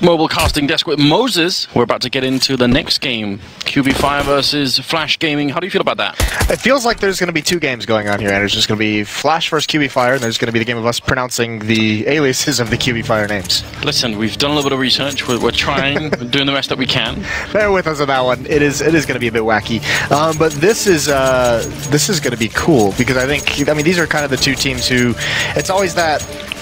mobile casting desk with Moses. We're about to get into the next game. QB Fire versus Flash Gaming. How do you feel about that? It feels like there's going to be two games going on here, and there's just going to be Flash versus QB Fire, and there's going to be the game of us pronouncing the aliases of the QB Fire names. Listen, we've done a little bit of research. We're trying, we're doing the best that we can. Bear with us on that one. It is going to be a bit wacky, but this is going to be cool because I mean these are kind of the two teams who it's always that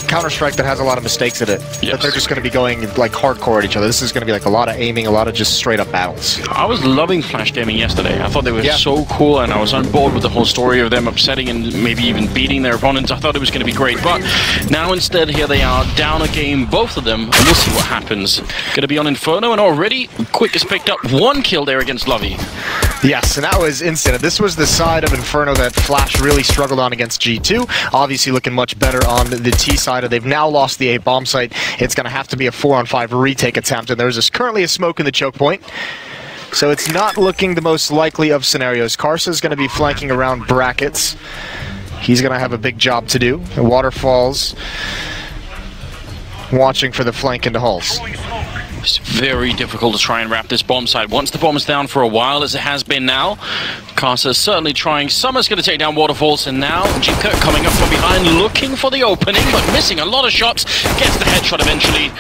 Counter-Strike that has a lot of mistakes in it. Yes. But they're just going to be going like hardcore at each other. This is going to be like a lot of aiming, a lot of just straight up battles. I was loving Flash Gaming yesterday. I thought they were so cool, and I was on board with the whole story of them upsetting and maybe even beating their opponents. I thought it was going to be great, but now instead here they are down a game, both of them, and we'll see what happens. Going to be on Inferno, and already Quick has picked up one kill there against Lovey. Yes, and that was instant. This was the side of Inferno that Flash really struggled on against G2. Obviously looking much better on the T side. They've now lost the A bomb site. It's going to have to be a 4-on-5 retake attempt, and there's currently a smoke in the choke point. So it's not looking the most likely of scenarios. Karsa's going to be flanking around brackets. He's going to have a big job to do. The Waterfalls watching for the flank into Hulls. It's very difficult to try and wrap this bomb site. Once the bomb is down for a while, as it has been now, Karsa is certainly trying. Summer's going to take down Waterfalls, and now Jimka coming up from behind, looking for the opening, but missing a lot of shots. Gets the headshot eventually.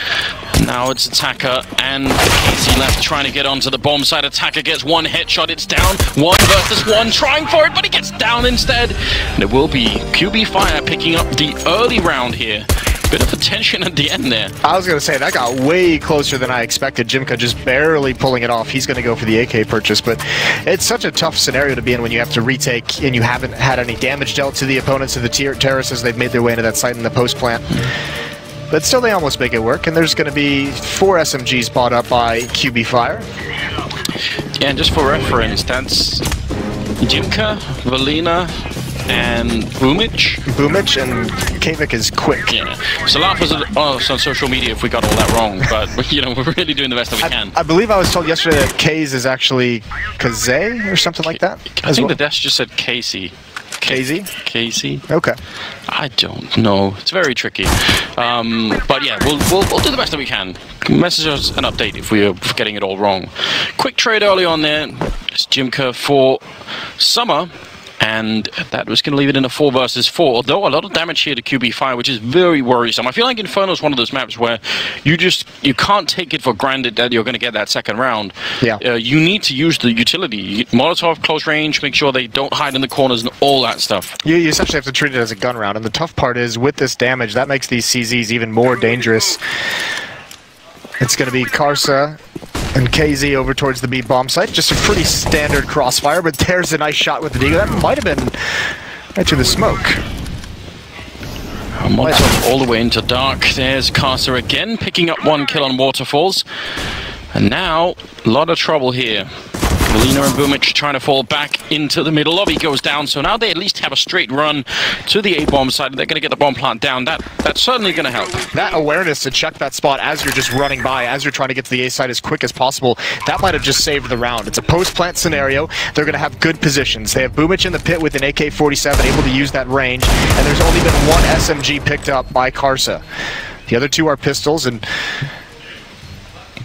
Now it's Attacker and Casey left trying to get onto the bomb site. Attacker gets one headshot. It's down. 1 versus 1, trying for it, but he gets down instead. And it will be QB Fire picking up the early round here. Bit of a tension at the end there. I was going to say, that got way closer than I expected. Jimka just barely pulling it off. He's going to go for the AK purchase, but it's such a tough scenario to be in when you have to retake and you haven't had any damage dealt to the opponents of the terrorists as they've made their way into that site in the post plant. But still, they almost make it work, and there's going to be 4 SMGs bought up by QB Fire. Yeah, and just for reference, that's Jimka, Valina, and Boomich. Boomich and Kavik is Quick. Yeah. So laugh us on social media if we got all that wrong, but you know, we're really doing the best that we can. I believe I was told yesterday that Kaze is actually Kaze or something like that. I think the desk just said Casey. Casey? Casey? Okay. I don't know. It's very tricky. But yeah, we'll do the best that we can. Message us an update if we're getting it all wrong. Quick trade early on there. It's Jimka for Summer. And that was going to leave it in a 4 versus 4, although a lot of damage here to QB Fire, which is very worrisome. I feel like Inferno is one of those maps where you can't take it for granted that you're going to get that second round. Yeah. You need to use the utility. Molotov, close range, make sure they don't hide in the corners and all that stuff. You essentially have to treat it as a gun round, and the tough part is, with this damage, that makes these CZs even more dangerous. It's going to be Karsa and KZ over towards the B bomb site. Just a pretty standard crossfire, but there's a nice shot with the Deagle. That might have been right to the smoke. Molotov all the way into dark. There's Karsa again, picking up 1 kill on Waterfalls. And now, a lot of trouble here. Valina and Boomich trying to fall back into the middle. Lobby goes down, so now they at least have a straight run to the A-bomb side. They're going to get the bomb plant down. That's certainly going to help. That awareness to check that spot as you're just running by, as you're trying to get to the A side as quick as possible, that might have just saved the round. It's a post-plant scenario. They're going to have good positions. They have Boomich in the pit with an AK-47, able to use that range, and there's only been 1 SMG picked up by Karsa. The other 2 are pistols, and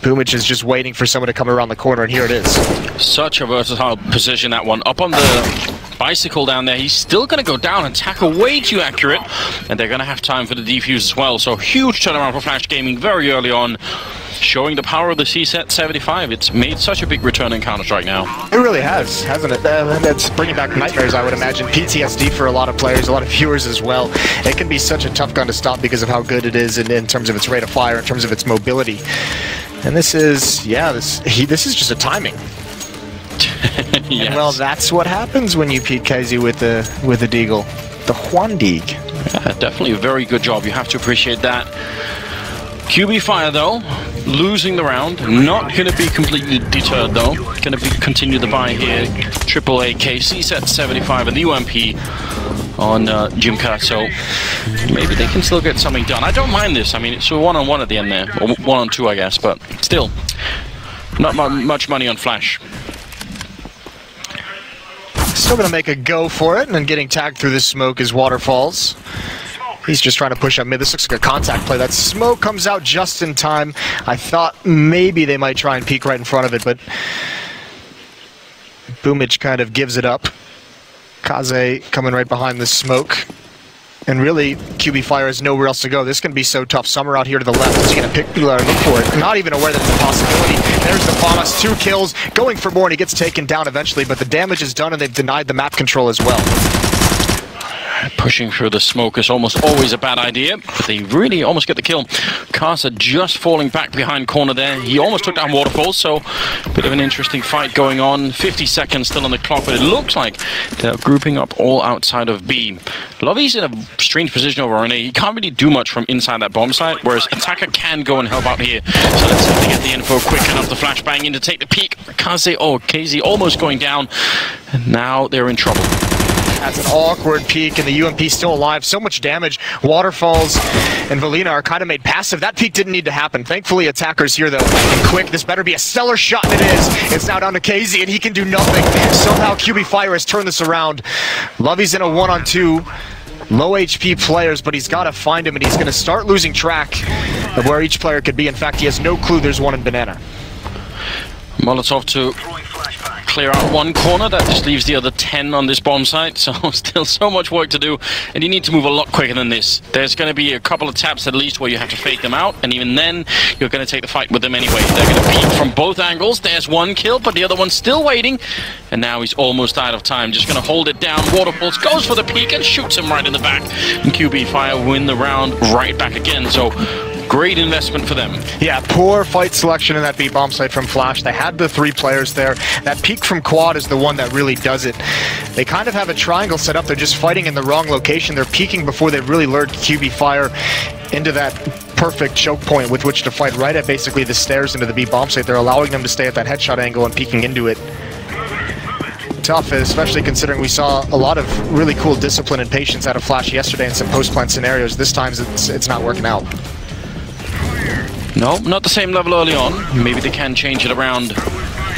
Boomich is just waiting for someone to come around the corner, and here it is. Such a versatile position, that one. Up on the bicycle down there, he's still going to go down and tackle way too accurate, and they're going to have time for the defuse as well. So huge turnaround for Flash Gaming very early on, showing the power of the C-75. It's made such a big return in Counter-Strike now. It really has, hasn't it? That's bringing back nightmares, I would imagine. PTSD for a lot of players, a lot of viewers as well. It can be such a tough gun to stop because of how good it is in terms of its rate of fire, in terms of its mobility. And this is, yeah, this is just a timing. Yes. And well, that's what happens when you PKZ with the Deagle. The Huandig. Yeah, definitely a very good job. You have to appreciate that. QB Fire, though, losing the round. Not going to be completely deterred, though. Going to continue the buy here. Triple AK, C-Set 75, and the UMP on Jimka, so maybe they can still get something done. I don't mind this. I mean, it's a 1-on-1 at the end there, or 1-on-2, I guess, but still, not much money on Flash. Still going to make a go for it, and then getting tagged through the smoke is Waterfalls. He's just trying to push up mid. This looks like a contact play. That smoke comes out just in time. I thought maybe they might try and peek right in front of it, but Boomich kind of gives it up. Kaze coming right behind the smoke. And really, QB Fire has nowhere else to go. This is going to be so tough. Summer out here to the left. Is he going to look for it? Not even aware that it's a possibility. There's the Bombas. 2 kills. Going for more, and he gets taken down eventually. But the damage is done, and they've denied the map control as well. Pushing through the smoke is almost always a bad idea, but they really almost get the kill. Casa just falling back behind corner there. He almost took down Waterfall, so a bit of an interesting fight going on. 50 seconds still on the clock, but it looks like they're grouping up all outside of B. Lovey's in a strange position over on A. He can't really do much from inside that bomb site, whereas Attacker can go and help out here. So let's see if they get the info quick enough to flashbang in to take the peek. Kaze, KZ almost going down, and now they're in trouble. That's an awkward peek, and the UMP still alive. So much damage. Waterfalls and Valina are kind of made passive. That peek didn't need to happen. Thankfully, Attacker's here, though. And quick, this better be a stellar shot, and it is. It's now down to KZ, and he can do nothing. Somehow, QB Fire has turned this around. Lovey's in a 1-on-2. Low HP players, but he's got to find him, and he's going to start losing track of where each player could be. In fact, he has no clue there's one in Banana. Molotov to clear out one corner. That just leaves the other 10 on this bomb site, so still so much work to do, and you need to move a lot quicker than this. There's going to be a couple of taps at least where you have to fake them out, and even then you're going to take the fight with them anyway. They're going to peek from both angles. There's one kill, but the other one's still waiting, and now he's almost out of time. Just going to hold it down. Waterfalls goes for the peek and shoots him right in the back, and QB Fire win the round right back again. So great investment for them. Yeah, poor fight selection in that B bomb site from Flash. They had the 3 players there. That peek from Quad is the one that really does it. They kind of have a triangle set up. They're just fighting in the wrong location. They're peeking before they've really lured QB Fire into that perfect choke point with which to fight right at basically the stairs into the B bomb site. They're allowing them to stay at that headshot angle and peeking into it. Tough, especially considering we saw a lot of really cool discipline and patience out of Flash yesterday in some post-plant scenarios. This time it's not working out. No, not the same level early on. Maybe they can change it around.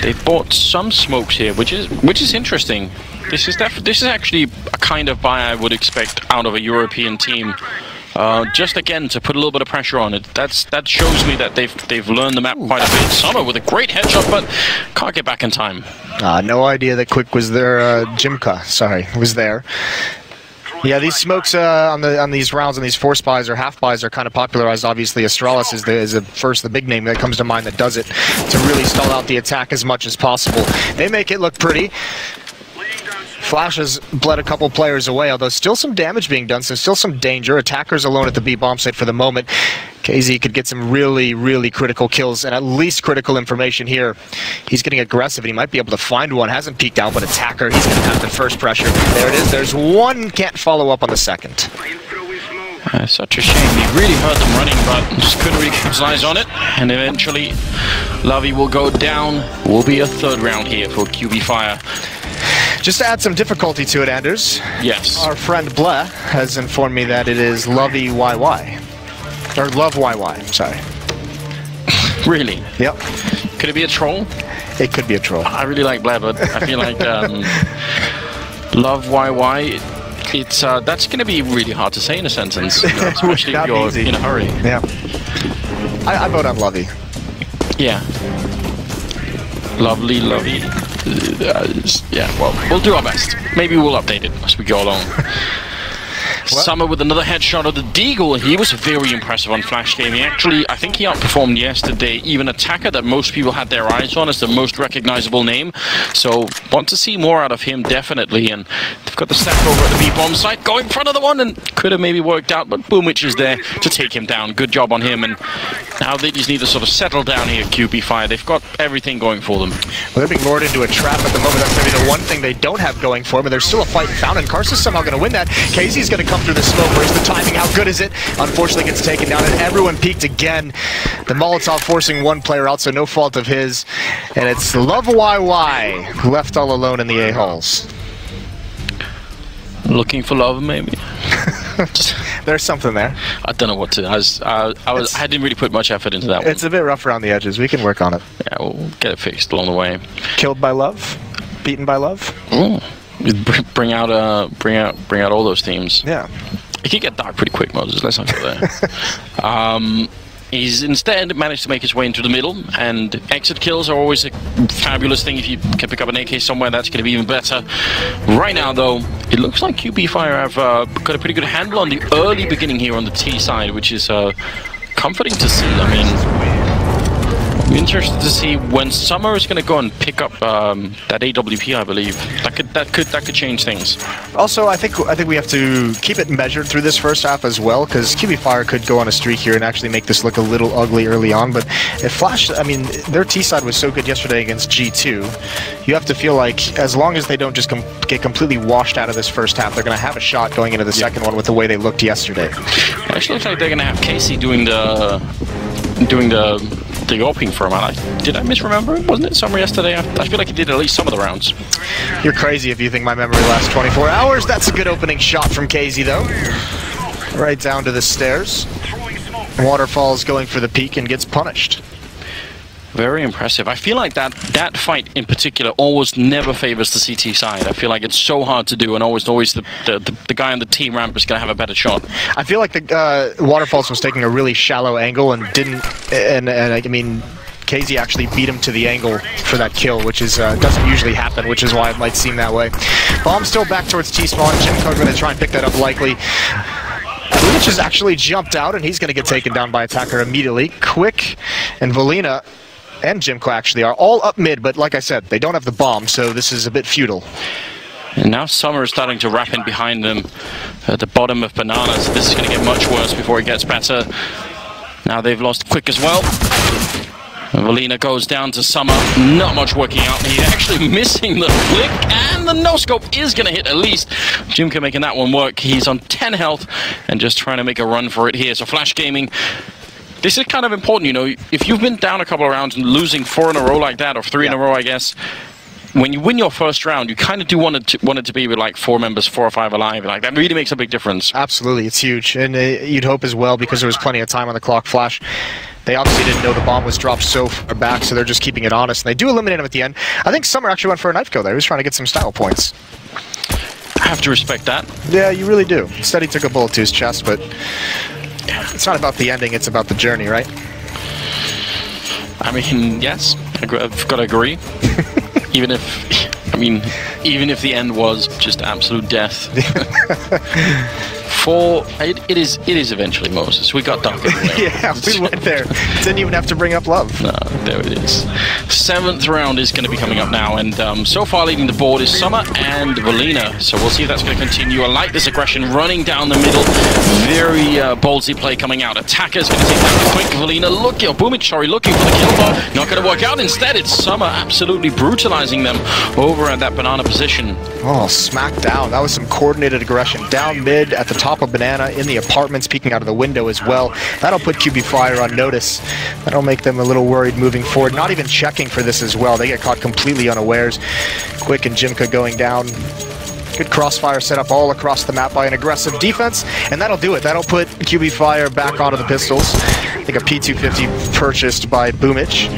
They've bought some smokes here, which is interesting. This is actually a kind of buy I would expect out of a European team. Just again to put a little bit of pressure on it. That shows me that they've learned the map quite a bit. Summer with a great headshot, but can't get back in time. No idea that Quick was there. Jimka, sorry, was there. Yeah, these smokes on these rounds, on these force buys or half buys are kind of popularized. Obviously, Astralis is the big name that comes to mind that does it to really stall out the attack as much as possible. They make it look pretty. Flash has bled a couple players away, although still some damage being done, so still some danger. Attackers alone at the B bomb site for the moment. KZ could get some really, really critical kills and at least critical information here. He's getting aggressive and he might be able to find one. Hasn't peeked out, but Attacker, he's going to have the first pressure. There it is. There's one. Can't follow up on the second. Such a shame. He really heard them running, but just couldn't really keep his eyes on it. And eventually, Lovey will go down. Will be a third round here for QB Fire. Just to add some difficulty to it, Anders. Yes. Our friend Bleh has informed me that it is Lovey YY. Or Love YY, sorry. Really? Yep. Could it be a troll? It could be a troll. I really like Bleh, but I feel like Love YY, that's going to be really hard to say in a sentence, you know, especially if you're in a hurry. Yeah. I vote on Lovey. Yeah. Lovely, Lovey. Yeah, well, we'll do our best. Maybe we'll update it as we go along. Summer with another headshot of the Deagle. He was very impressive on Flash Gaming. Actually, I think he outperformed yesterday even Attacker that most people had their eyes on as the most recognizable name. So, want to see more out of him, definitely. And they've got the stack over at the B-bomb site, going in front of the one, and could have maybe worked out, but Boomich is there to take him down. Good job on him, and now they just need to sort of settle down here, QB Fire. They've got everything going for them. Well, they're being lured into a trap at the moment. That's maybe the one thing they don't have going for them, and there's still a fight found, and Carson's somehow going to win that. KZ's going to come through the smoke. Where's the timing? How good is it? Unfortunately gets taken down, and everyone peeked again. The Molotov forcing one player out, so no fault of his. And it's Love YY left all alone in the A-holes. Looking for love, maybe. There's something there. I don't know what to. I didn't really put much effort into that one. It's a bit rough around the edges. We can work on it. Yeah, we'll get it fixed along the way. Killed by love, beaten by love. Bring out all those themes. Yeah. It could get dark pretty quick, Moses. Let's not go there. He's instead managed to make his way into the middle, and exit kills are always a fabulous thing. If you can pick up an AK somewhere, that's going to be even better. Right now, though, it looks like QB Fire have got a pretty good handle on the early beginning here on the T side, which is comforting to see. I mean, I'm interested to see when Summer is going to go and pick up that AWP, I believe. That could change things. Also, I think we have to keep it measured through this first half as well, because QB Fire could go on a streak here and actually make this look a little ugly early on. But if Flash, I mean, their T side was so good yesterday against G2, you have to feel like as long as they don't just get completely washed out of this first half, they're going to have a shot going into the second one with the way they looked yesterday. It actually looks like they're going to have Casey doing the opening for him. Did I misremember? Wasn't it Summer yesterday? I feel like he did at least some of the rounds. You're crazy if you think my memory lasts 24 hours. That's a good opening shot from KZ, though. Right down to the stairs. Waterfall's going for the peak and gets punished. Very impressive. I feel like that fight in particular almost never favors the CT side. I feel like it's so hard to do, and always the guy on the team ramp is going to have a better shot. I feel like the Waterfalls was taking a really shallow angle and didn't, and I mean, KZ actually beat him to the angle for that kill, which is doesn't usually happen, which is why it might seem that way. Bomb still back towards T-spawn. Jimco going to try and pick that up likely. Boomitch has actually jumped out, and he's going to get taken down by attacker immediately. Quick and Valina and Jimco actually are all up mid, but like I said, they don't have the bomb, so this is a bit futile. And now Summer is starting to wrap in behind them at the bottom of Bananas. This is going to get much worse before it gets better. Now they've lost Quick as well. Valina goes down to Summer. Not much working out. He's actually missing the flick, and the no-scope is going to hit at least. Jimco making that one work. He's on 10 health and just trying to make a run for it here. So Flash Gaming, this is kind of important, you know, if you've been down a couple of rounds and losing 4 in a row like that, or 3 in a row, I guess, when you win your first round, you kind of do want it to be with like 4 members, 4 or 5 alive. Like, that really makes a big difference. Absolutely, it's huge. And you'd hope as well, because there was plenty of time on the clock. Flash, they obviously didn't know the bomb was dropped so far back, so they're just keeping it honest. And they do eliminate him at the end. I think Summer actually went for a knife kill there. He was trying to get some style points. I have to respect that. Yeah, you really do. Instead, he took a bullet to his chest, but it's not about the ending, it's about the journey, right? I mean, yes, I've got to agree. even if the end was just absolute death. It is eventually Moses. We got dark anyway. Yeah, we went there. Didn't even have to bring up love. No, there it is. 7th round is going to be coming up now, and so far leading the board is Summer and Valina. So we'll see if that's going to continue. I like this aggression running down the middle. Very ballsy play coming out. Attacker's going to take down the Quick. Valina looking for the kill bar. Not going to work out. Instead, it's Summer absolutely brutalizing them over at that banana position. Oh, smacked down. That was some coordinated aggression. Down mid at the top of Banana, in the apartments, peeking out of the window as well. That'll put QB Fire on notice. That'll make them a little worried moving forward. Not even checking for this as well. They get caught completely unawares. Quick and Jimka going down. Good crossfire set up all across the map by an aggressive defense, and that'll do it. That'll put QB Fire back onto the pistols. I think a P250 purchased by Boomitch.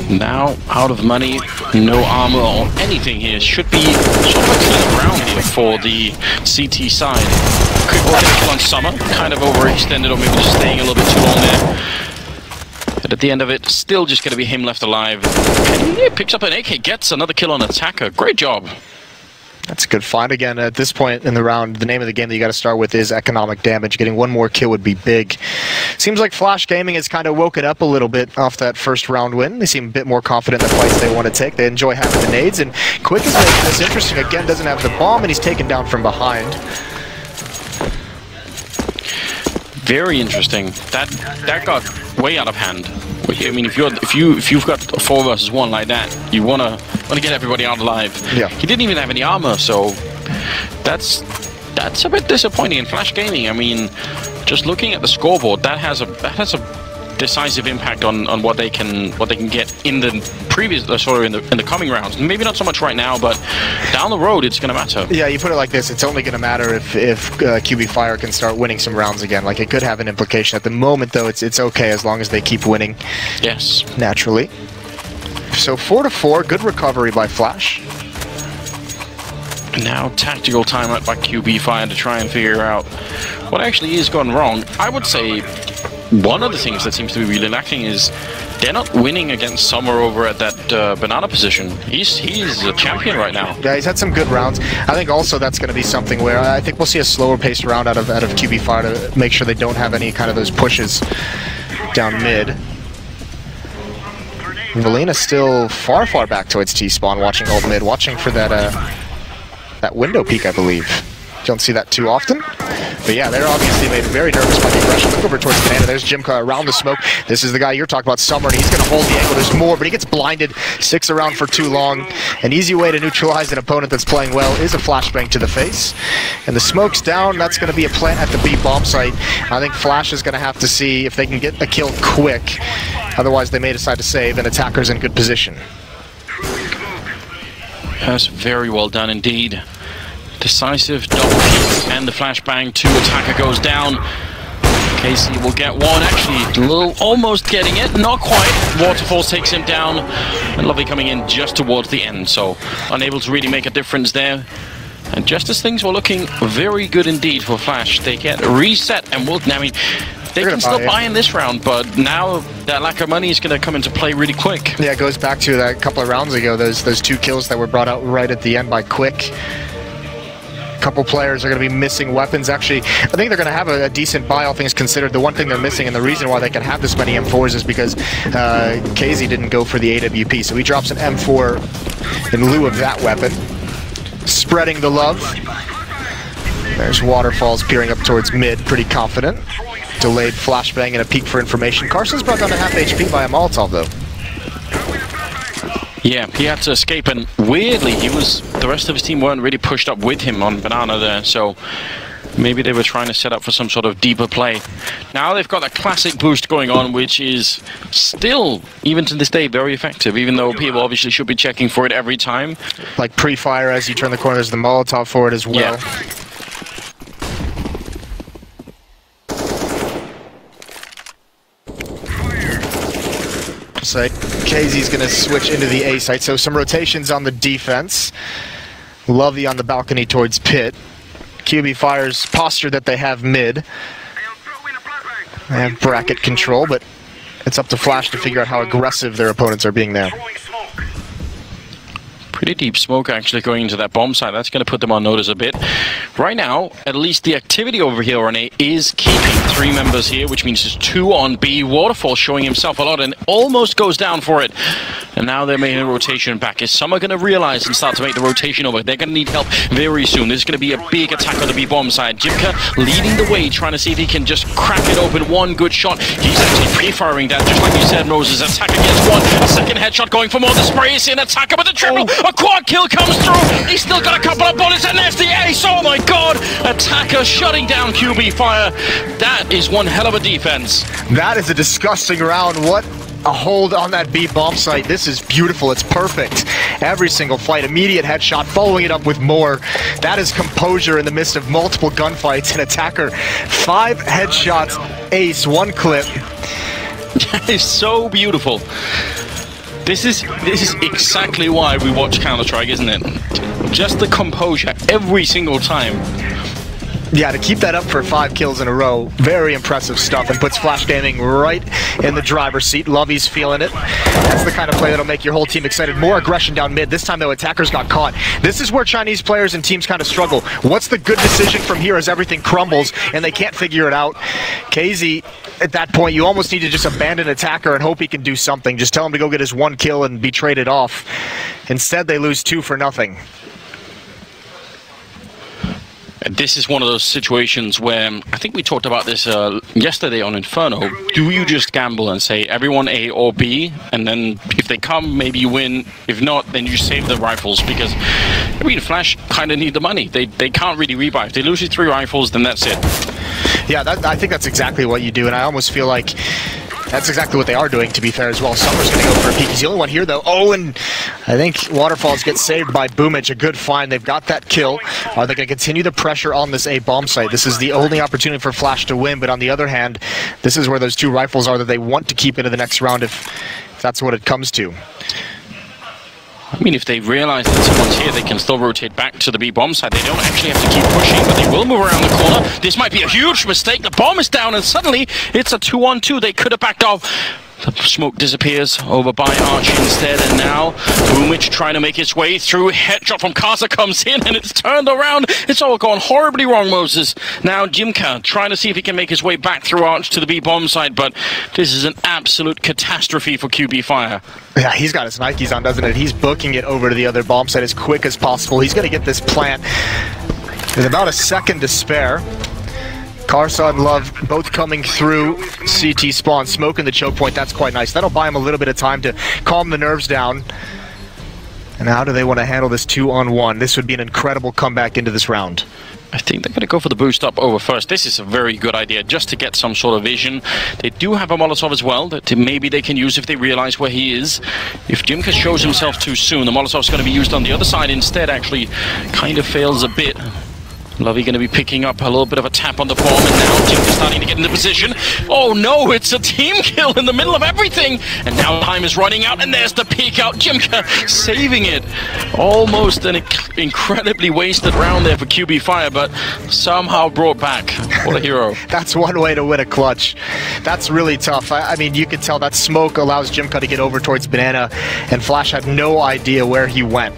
Now out of money, no armor or anything here. Should be sort of a clean round here for the CT side. Quick kill on Summer, kind of overextended, or maybe just staying a little bit too long there. But at the end of it, still just going to be him left alive. And he picks up an AK, gets another kill on Attacker. Great job. That's a good find. Again, at this point in the round, the name of the game that you got to start with is economic damage. Getting one more kill would be big. Seems like Flash Gaming has kind of woken up a little bit off that first round win. They seem a bit more confident in the fights they want to take. They enjoy having the nades, and Quick is making this interesting. Again, doesn't have the bomb, and he's taken down from behind. Very interesting. That got way out of hand. I mean, if you've got a 4 versus 1 like that, you wanna get everybody out alive. Yeah. He didn't even have any armor, so that's a bit disappointing in Flash Gaming. I mean, just looking at the scoreboard, that has a decisive impact on what they can get in the previous in the coming rounds. Maybe not so much right now, but down the road it's going to matter. Yeah, you put it like this, it's only going to matter if QB Fire can start winning some rounds again. Like, it could have an implication. At the moment, though, it's okay as long as they keep winning. Yes. Naturally. So 4-4, good recovery by Flash. Now tactical timeout by QB Fire to try and figure out what actually is gone wrong. I would say one of the things that seems to be really lacking is they're not winning against Summer over at that banana position. He's a champion right now. Yeah, he's had some good rounds. I think also that's going to be something where I think we'll see a slower paced round out of QB Fire to make sure they don't have any kind of those pushes down mid. Valina's still far back towards T-spawn, watching old mid, watching for that window peek, I believe. Don't see that too often. But yeah, they're obviously made very nervous by the aggression. Look over towards Banana. There's Jimka around the smoke. This is the guy you're talking about, Summer, and he's going to hold the angle. There's more, but he gets blinded. Sticks around for too long. An easy way to neutralize an opponent that's playing well is a flashbang to the face. And the smoke's down. That's going to be a plant at the B bomb site. I think Flash is going to have to see if they can get a kill quick. Otherwise, they may decide to save, and Attacker's in good position. That's very well done indeed. Decisive double peek and the flashbang to Attacker goes down. Casey will get one, actually almost getting it, not quite. Waterfalls takes him down, and Lovely coming in just towards the end, so unable to really make a difference there. And just as things were looking very good indeed for Flash, they get reset and will, I mean, they can still buy in this round, but now that lack of money is going to come into play really quick. Yeah, it goes back to that couple of rounds ago, those two kills that were brought out right at the end by Quick. Couple players are going to be missing weapons. Actually, I think they're going to have a decent buy, all things considered. The one thing they're missing, and the reason why they can have this many M4s, is because KZ didn't go for the AWP, so he drops an M4 in lieu of that weapon. Spreading the love. There's Waterfalls peering up towards mid, pretty confident. Delayed flashbang and a peek for information. Carson's brought down to half HP by a Molotov, though. Yeah, he had to escape, and weirdly, the rest of his team weren't really pushed up with him on Banana there, so maybe they were trying to set up for some sort of deeper play. Now they've got a classic boost going on, which is still, even to this day, very effective, even though people obviously should be checking for it every time. Like pre-fire as you turn the corner, there's the Molotov for it as well. Yeah. Site. KZ's going to switch into the A site, so some rotations on the defense. Lovey on the balcony towards pit. QB Fire's posture that they have mid. They have bracket control, but it's up to Flash to figure out how aggressive their opponents are being there. Pretty deep smoke actually going into that bomb site. That's going to put them on notice a bit. Right now, at least the activity over here on A is keeping 3 members here, which means there's 2 on B. Waterfall showing himself a lot and almost goes down for it. And now they're making a rotation back. Is Summer going to realize and start to make the rotation over? They're going to need help very soon. This is going to be a big attack on the B bomb side. Jimka leading the way, trying to see if he can just crack it open. One good shot. He's actually pre-firing that, just like you said, Moses. Attacker gets one. A second headshot going for more. The spray is in. Attacker with the triple. A quad kill comes through. He's still got a couple of bullets, and there's the ace. Oh my god. Attacker shutting down QB Fire. That is one hell of a defense. That is a disgusting round. What a hold on that B bomb site. This is beautiful. It's perfect. Every single fight, immediate headshot, following it up with more. That is composure in the midst of multiple gunfights. An Attacker, 5 headshots, ace, 1 clip. That is so beautiful. This is exactly why we watch Counter-Strike, isn't it? Just the composure every single time. Yeah, to keep that up for 5 kills in a row, very impressive stuff, and puts Flash Gaming right in the driver's seat. Lovey's feeling it. That's the kind of play that'll make your whole team excited. More aggression down mid. This time, though, Attackers got caught. This is where Chinese players and teams kind of struggle. What's the good decision from here as everything crumbles and they can't figure it out? KZ, at that point, you almost need to just abandon Attacker and hope he can do something. Just tell him to go get his 1 kill and be traded off. Instead, they lose 2 for nothing. This is one of those situations where, I think we talked about this yesterday on Inferno. Do you just gamble and say everyone A or B, and then if they come, maybe you win. If not, then you save the rifles, because, I mean, Flash kind of need the money. They can't really rebuy. If they lose 3 rifles, then that's it. Yeah, I think that's exactly what you do, and I almost feel like that's exactly what they are doing, to be fair, as well. Summer's going to go for a peek. He's the only one here, though. Oh, and I think Waterfalls gets saved by Boomage. A good find. They've got that kill. Are they going to continue the pressure on this A bomb site? This is the only opportunity for Flash to win, but on the other hand, this is where those 2 rifles are that they want to keep into the next round if that's what it comes to. I mean, if they realize that someone's here, they can still rotate back to the B bomb side. They don't actually have to keep pushing, but they will move around the corner. This might be a huge mistake. The bomb is down, and suddenly it's a 2-on-2. They could have backed off. The smoke disappears over by Archie instead, and now Boomich trying to make his way through. Headshot from Casa comes in, and it's turned around. It's all gone horribly wrong, Moses. Now Jimka trying to see if he can make his way back through Arch to the B bomb side, but this is an absolute catastrophe for QB Fire. Yeah, he's got his Nikes on, doesn't it? He's booking it over to the other bomb site as quick as possible. He's going to get this plant with about a second to spare. Karsa and Love both coming through CT spawn, smoking the choke point. That's quite nice. That'll buy him a little bit of time to calm the nerves down. And how do they want to handle this 2-on-1? This would be an incredible comeback into this round. I think they're going to go for the boost up over first. This is a very good idea, just to get some sort of vision. They do have a Molotov as well that maybe they can use if they realize where he is. If Jimka shows himself too soon, the Molotov's going to be used on the other side instead. Actually, kind of fails a bit. Lovey going to be picking up a little bit of a tap on the bomb, and now Jimka's starting to get into position. Oh no, it's a team kill in the middle of everything! And now time is running out, and there's the peek out. Jimka saving it. Almost an incredibly wasted round there for QB Fire, but somehow brought back. What a hero. That's one way to win a clutch. That's really tough. I mean, you could tell that smoke allows Jimka to get over towards Banana, and Flash had no idea where he went.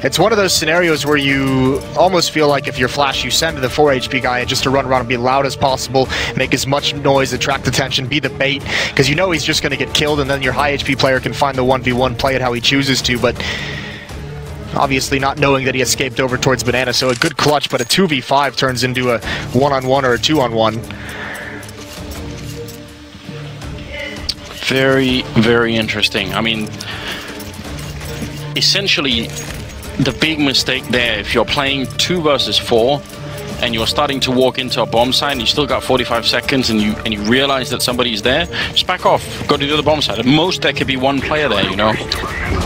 It's one of those scenarios where you almost feel like if you're Flash, you send the 4 HP guy just to run around and be loud as possible, make as much noise, attract attention, be the bait, because you know he's just going to get killed, and then your high HP player can find the 1v1, play it how he chooses to, but obviously not knowing that he escaped over towards Banana, so a good clutch, but a 2v5 turns into a 1-on-1 or a 2-on-1. Very, very interesting. I mean, essentially, the big mistake there, if you're playing 2 versus 4 and you're starting to walk into a bomb site and you still got 45 seconds and you realize that somebody's there, just back off, go to the other bomb site. At most, there could be one player there, you know?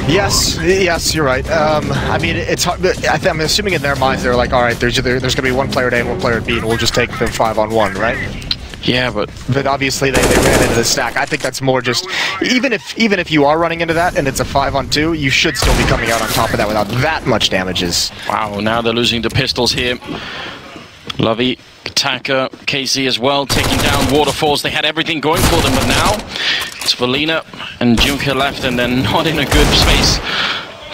Yes, you're right. I mean, it's hard. I'm assuming in their minds they're like, all right, there's going to be one player at A and one player at B, and we'll just take the 5-on-1, right? Yeah, but obviously they ran into the stack. I think that's more just, even if you are running into that and it's a 5-on-2, you should still be coming out on top of that without that much damages. Wow, now they're losing the pistols here. Lovey, Attacker, KC as well, taking down Waterfalls. They had everything going for them, but now it's Valina and Jimka left, and then not in a good space.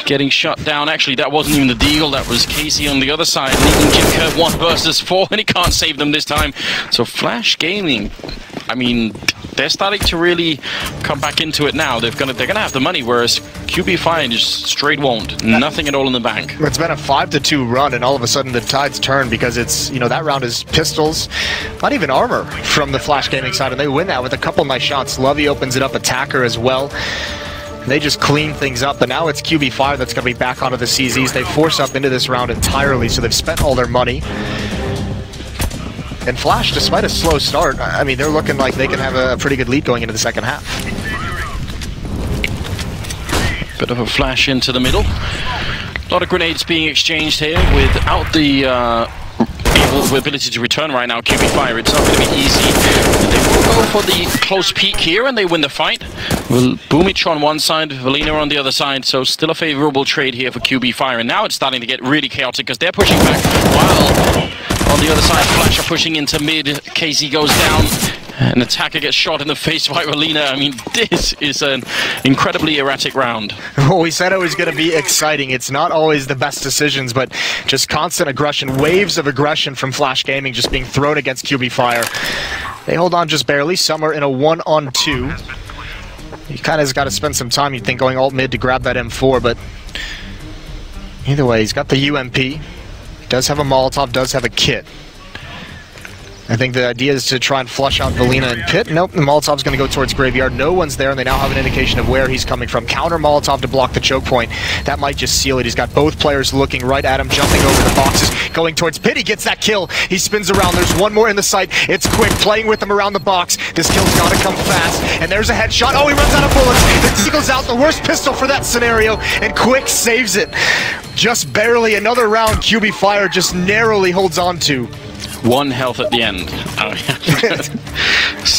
Getting shut down. Actually, that wasn't even the Deagle, that was Casey on the other side, leaving Jimka 1 versus 4, and he can't save them this time. So Flash Gaming, I mean, they're starting to really come back into it now. They're gonna have the money, whereas QB Fire just straight won't. Nothing at all in the bank. It's been a 5-2 run, and all of a sudden the tides turn because it's, you know, that round is pistols, not even armor from the Flash Gaming side, and they win that with a couple nice shots. Lovey opens it up, Attacker as well. They just clean things up, but now it's QB Fire that's going to be back onto the CZs. They force up into this round entirely, so they've spent all their money. And Flash, despite a slow start, I mean, they're looking like they can have a pretty good lead going into the second half. Bit of a flash into the middle. A lot of grenades being exchanged here without the ability to return right now. QB Fire, it's not going to be easy. They will go for the close peek here, and they win the fight. Boomich on one side, Valina on the other side, so still a favorable trade here for QB Fire. And now it's starting to get really chaotic because they're pushing back while on the other side, Flash are pushing into mid. KZ goes down. An Attacker gets shot in the face by Valina. I mean, this is an incredibly erratic round. Well, we said it was going to be exciting. It's not always the best decisions, but just constant aggression, waves of aggression from Flash Gaming just being thrown against QB Fire. They hold on just barely. Some are in a 1-on-2. He kind of has got to spend some time, you'd think, going alt mid to grab that M4, but either way, he's got the UMP. He does have a Molotov, does have a kit. I think the idea is to try and flush out Valina and Pit. Nope, the Molotov's going to go towards Graveyard. No one's there, and they now have an indication of where he's coming from. Counter Molotov to block the choke point. That might just seal it. He's got both players looking right at him, jumping over the boxes, going towards Pit. He gets that kill. He spins around. There's one more in the sight. It's Quick playing with him around the box. This kill's got to come fast, and there's a headshot. Oh, he runs out of bullets. The Deagle's out, the worst pistol for that scenario, and Quick saves it. Just barely. Another round QB Fire just narrowly holds on to. 1 health at the end.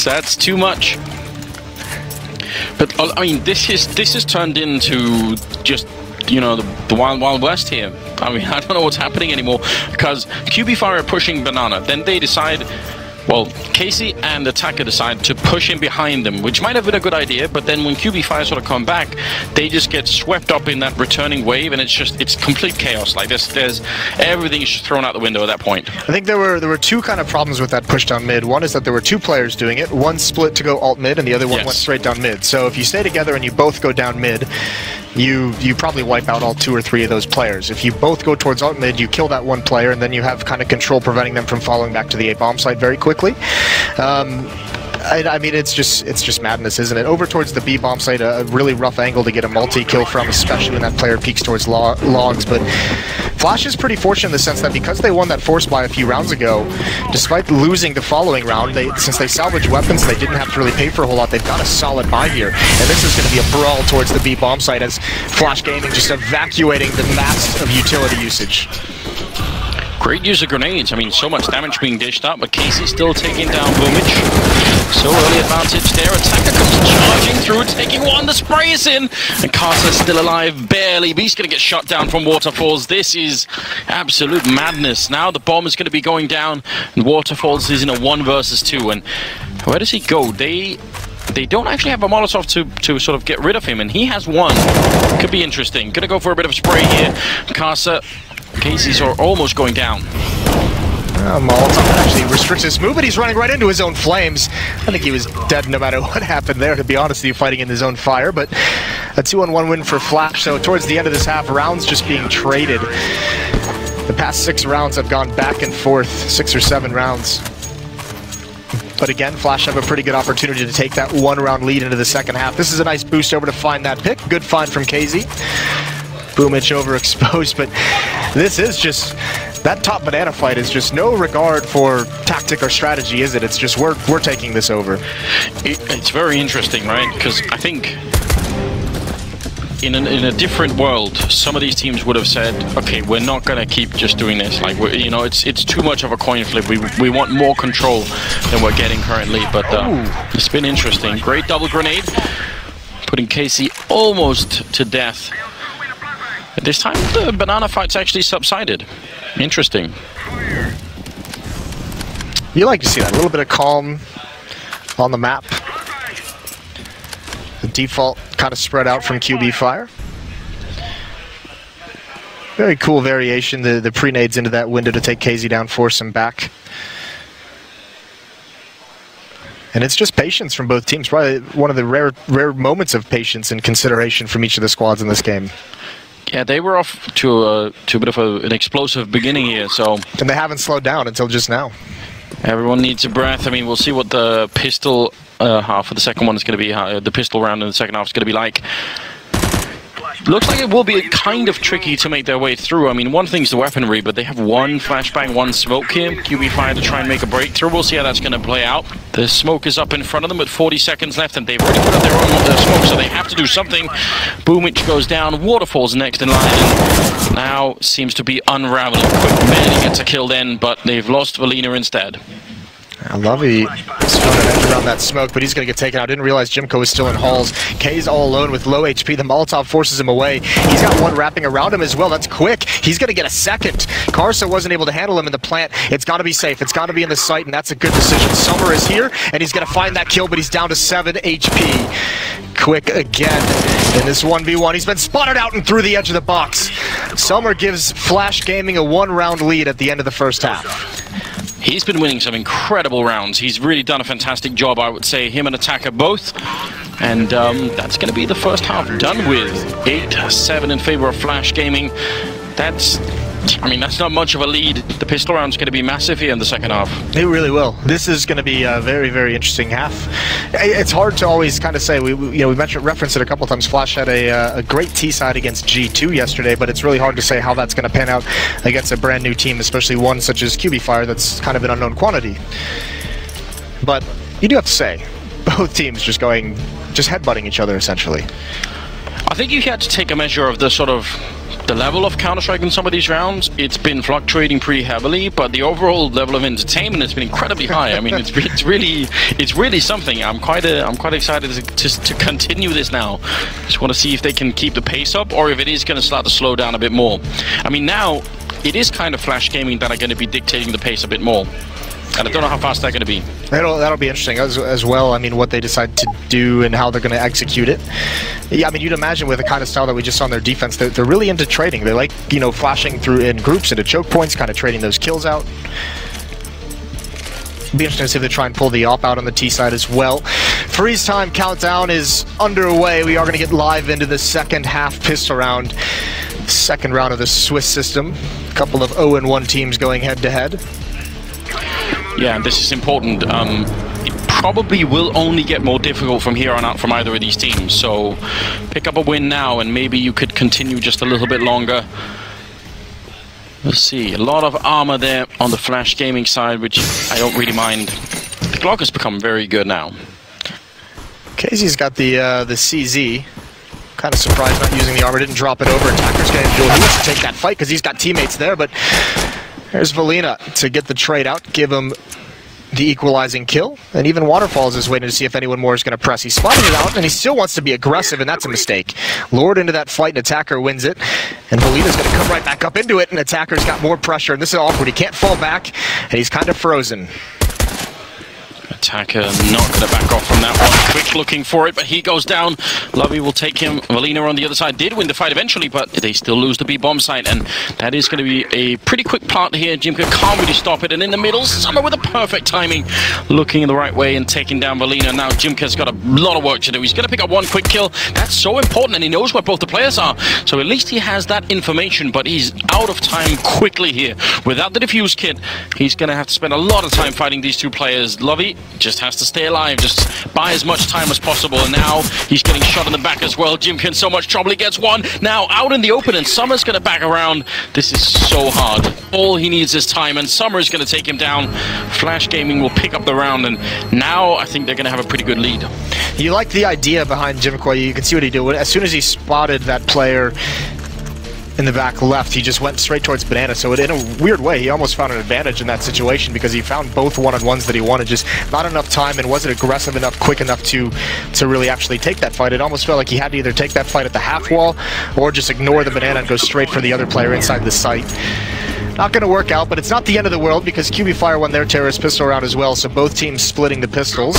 That's too much. But I mean, this has turned into just you know, the Wild Wild West here. I mean, I don't know what's happening anymore, because QB Fire are pushing Banana, then they decide, well, Casey and Attacker decide to push in behind them, which might have been a good idea, but then when QB Fire sort of come back, they just get swept up in that returning wave, and it's complete chaos. Like, there's everything is just thrown out the window at that point. I think there were two kind of problems with that push down mid. One is that there were two players doing it. One split to go alt mid, and the other one went straight down mid. So if you stay together and you both go down mid, you probably wipe out all 2 or 3 of those players. If you both go towards alt mid, you kill that one player, and then you have kind of control preventing them from falling back to the A bomb site very quickly. I mean, it's just madness, isn't it? Over towards the B bomb site, a really rough angle to get a multi-kill from, especially when that player peeks towards logs. But Flash is pretty fortunate in the sense that because they won that force buy a few rounds ago, despite losing the following round, since they salvaged weapons and they didn't have to really pay for a whole lot, they've got a solid buy here. And this is going to be a brawl towards the B bomb site as Flash Gaming just evacuating the mass of utility usage. Great use of grenades. I mean, so much damage being dished up, but Casey still taking down Boomage. So early advantage there. Attacker comes charging through, taking one. The spray is in, and Carter's still alive, barely. But he's going to get shot down from Waterfalls. This is absolute madness. Now the bomb is going to be going down, and Waterfalls is in a 1 versus 2. And where does he go? They don't actually have a Molotov to sort of get rid of him, and he has one. Could be interesting. Gonna go for a bit of spray here. Carter. Casey's are almost going down. Molotov actually restricts his move, but he's running right into his own flames. I think he was dead no matter what happened there, to be honest with you, fighting in his own fire. But a 2-on-1 win for Flash, so towards the end of this half, rounds just being traded. The past 6 rounds have gone back and forth, 6 or 7 rounds. But again, Flash have a pretty good opportunity to take that 1-round lead into the second half. This is a nice boost over to find that pick. Good find from KZ. Boomage overexposed, but this is just, that top banana fight is just no regard for tactic or strategy, is it? It's just we're taking this over. It's very interesting, right? Because I think in a different world, some of these teams would have said, okay, we're not going to keep just doing this. Like, you know, it's too much of a coin flip. We want more control than we're getting currently, but it's been interesting. Great double grenade, putting Casey almost to death. This time, the banana fight's actually subsided. Interesting. You like to see that, a little bit of calm on the map. The default kind of spread out from QB Fire. Very cool variation, the pre-nades into that window to take KZ down, force him back. And it's just patience from both teams. Probably one of the rare moments of patience and consideration from each of the squads in this game. Yeah, they were off to a bit of an explosive beginning here, so... And they haven't slowed down until just now. Everyone needs a breath. I mean, we'll see what the pistol half of the second one is going to be, the pistol round in the second half is going to be like. Looks like it will be kind of tricky to make their way through. I mean, one thing's the weaponry, but they have one flashbang, one smoke here. QB Fire to try and make a breakthrough. We'll see how that's going to play out. The smoke is up in front of them with 40 seconds left, and they've already put up their own smoke, so they have to do something. Boomage goes down. Waterfall's next in line. And now seems to be unraveling. Quick barely gets a kill then, but they've lost Valina instead. Lovey is throwing an edge around that smoke, but he's going to get taken out. Didn't realize Jimko was still in halls. K's all alone with low HP. The Molotov forces him away. He's got one wrapping around him as well. That's quick. He's going to get a second. Karsa wasn't able to handle him in the plant. It's got to be safe. It's got to be in the site, and that's a good decision. Summer is here, and he's going to find that kill, but he's down to 7 HP. Quick again in this 1v1. He's been spotted out and through the edge of the box. Summer gives Flash Gaming a 1-round lead at the end of the first half. He's been winning some incredible rounds. He's really done a fantastic job, I would say, him and Attacker both. And that's going to be the first half done with. 8-7 in favor of Flash Gaming. That's not much of a lead. The pistol round's going to be massive here in the second half. It really will. This is going to be a very, very interesting half. It's hard to always kind of say. We referenced it a couple of times. Flash had a great T side against G2 yesterday, but it's really hard to say how that's going to pan out against a brand new team, especially one such as QB Fire that's kind of an unknown quantity. But you do have to say, both teams just headbutting each other essentially. think you had to take a measure of the sort of the level of Counter-Strike in some of these rounds. It's been fluctuating pretty heavily, but the overall level of entertainment has been incredibly high. I mean, it's really something. I'm quite excited to continue this now. Just want to see if they can keep the pace up, or if it is going to start to slow down a bit more. I mean, now it is kind of Flash Gaming that are going to be dictating the pace a bit more. And I don't know how fast they're going to be. That'll be interesting as well. I mean, what they decide to do and how they're going to execute it. Yeah, I mean, you'd imagine with the kind of style that we just saw on their defense, they're really into trading. They like, you know, flashing through in groups into choke points, kind of trading those kills out. Be interesting to see if they try and pull the op out on the T side as well. Freeze time countdown is underway. We are going to get live into the second half pistol round. Second round of the Swiss system. A couple of 0-1 teams going head to head. Yeah, this is important. It probably will only get more difficult from here on out from either of these teams. So pick up a win now, and maybe you could continue just a little bit longer. We'll see. A lot of armor there on the Flash Gaming side, which I don't really mind. The Glock has become very good now. Casey's got the CZ. Kind of surprised not using the armor. Didn't drop it over. Attacker's getting duel. He wants to take that fight because he's got teammates there, but there's Valina to get the trade out, give him the equalizing kill, and even Waterfalls is waiting to see if anyone more is going to press. He spotted it out, and he still wants to be aggressive, and that's a mistake. Lured into that fight, and Attacker wins it, and Valina's going to come right back up into it, and Attacker's got more pressure, and this is awkward. He can't fall back, and he's kind of frozen. Attacker not going to back off from that one. Quick looking for it, but he goes down. Lovey will take him. Valina on the other side did win the fight eventually, but they still lose the B-bomb site, and that is going to be a pretty quick plant here. Jimka can't really stop it, and in the middle, Summer with a perfect timing, looking in the right way and taking down Valina. Now Jimka's got a lot of work to do. He's going to pick up one quick kill. That's so important, and he knows where both the players are, so at least he has that information, but he's out of time quickly here. Without the defuse kit, he's going to have to spend a lot of time fighting these two players. Lovey just has to stay alive, just buy as much time as possible, and now he's getting shot in the back as well. Jimka in so much trouble, he gets one. Now out in the open, and Summer's going to back around. This is so hard. All he needs is time, and Summer is going to take him down. Flash Gaming will pick up the round, and now I think they're going to have a pretty good lead. You like the idea behind Jimka. You can see what he did. As soon as he spotted that player in the back left, he just went straight towards Banana, so in a weird way, he almost found an advantage in that situation because he found both one-on-ones that he wanted, just not enough time and wasn't aggressive enough, quick enough to really actually take that fight. It almost felt like he had to either take that fight at the half wall or just ignore the Banana and go straight for the other player inside the site. Not going to work out, but it's not the end of the world because QB Fire won their terrorist pistol round as well, so both teams splitting the pistols.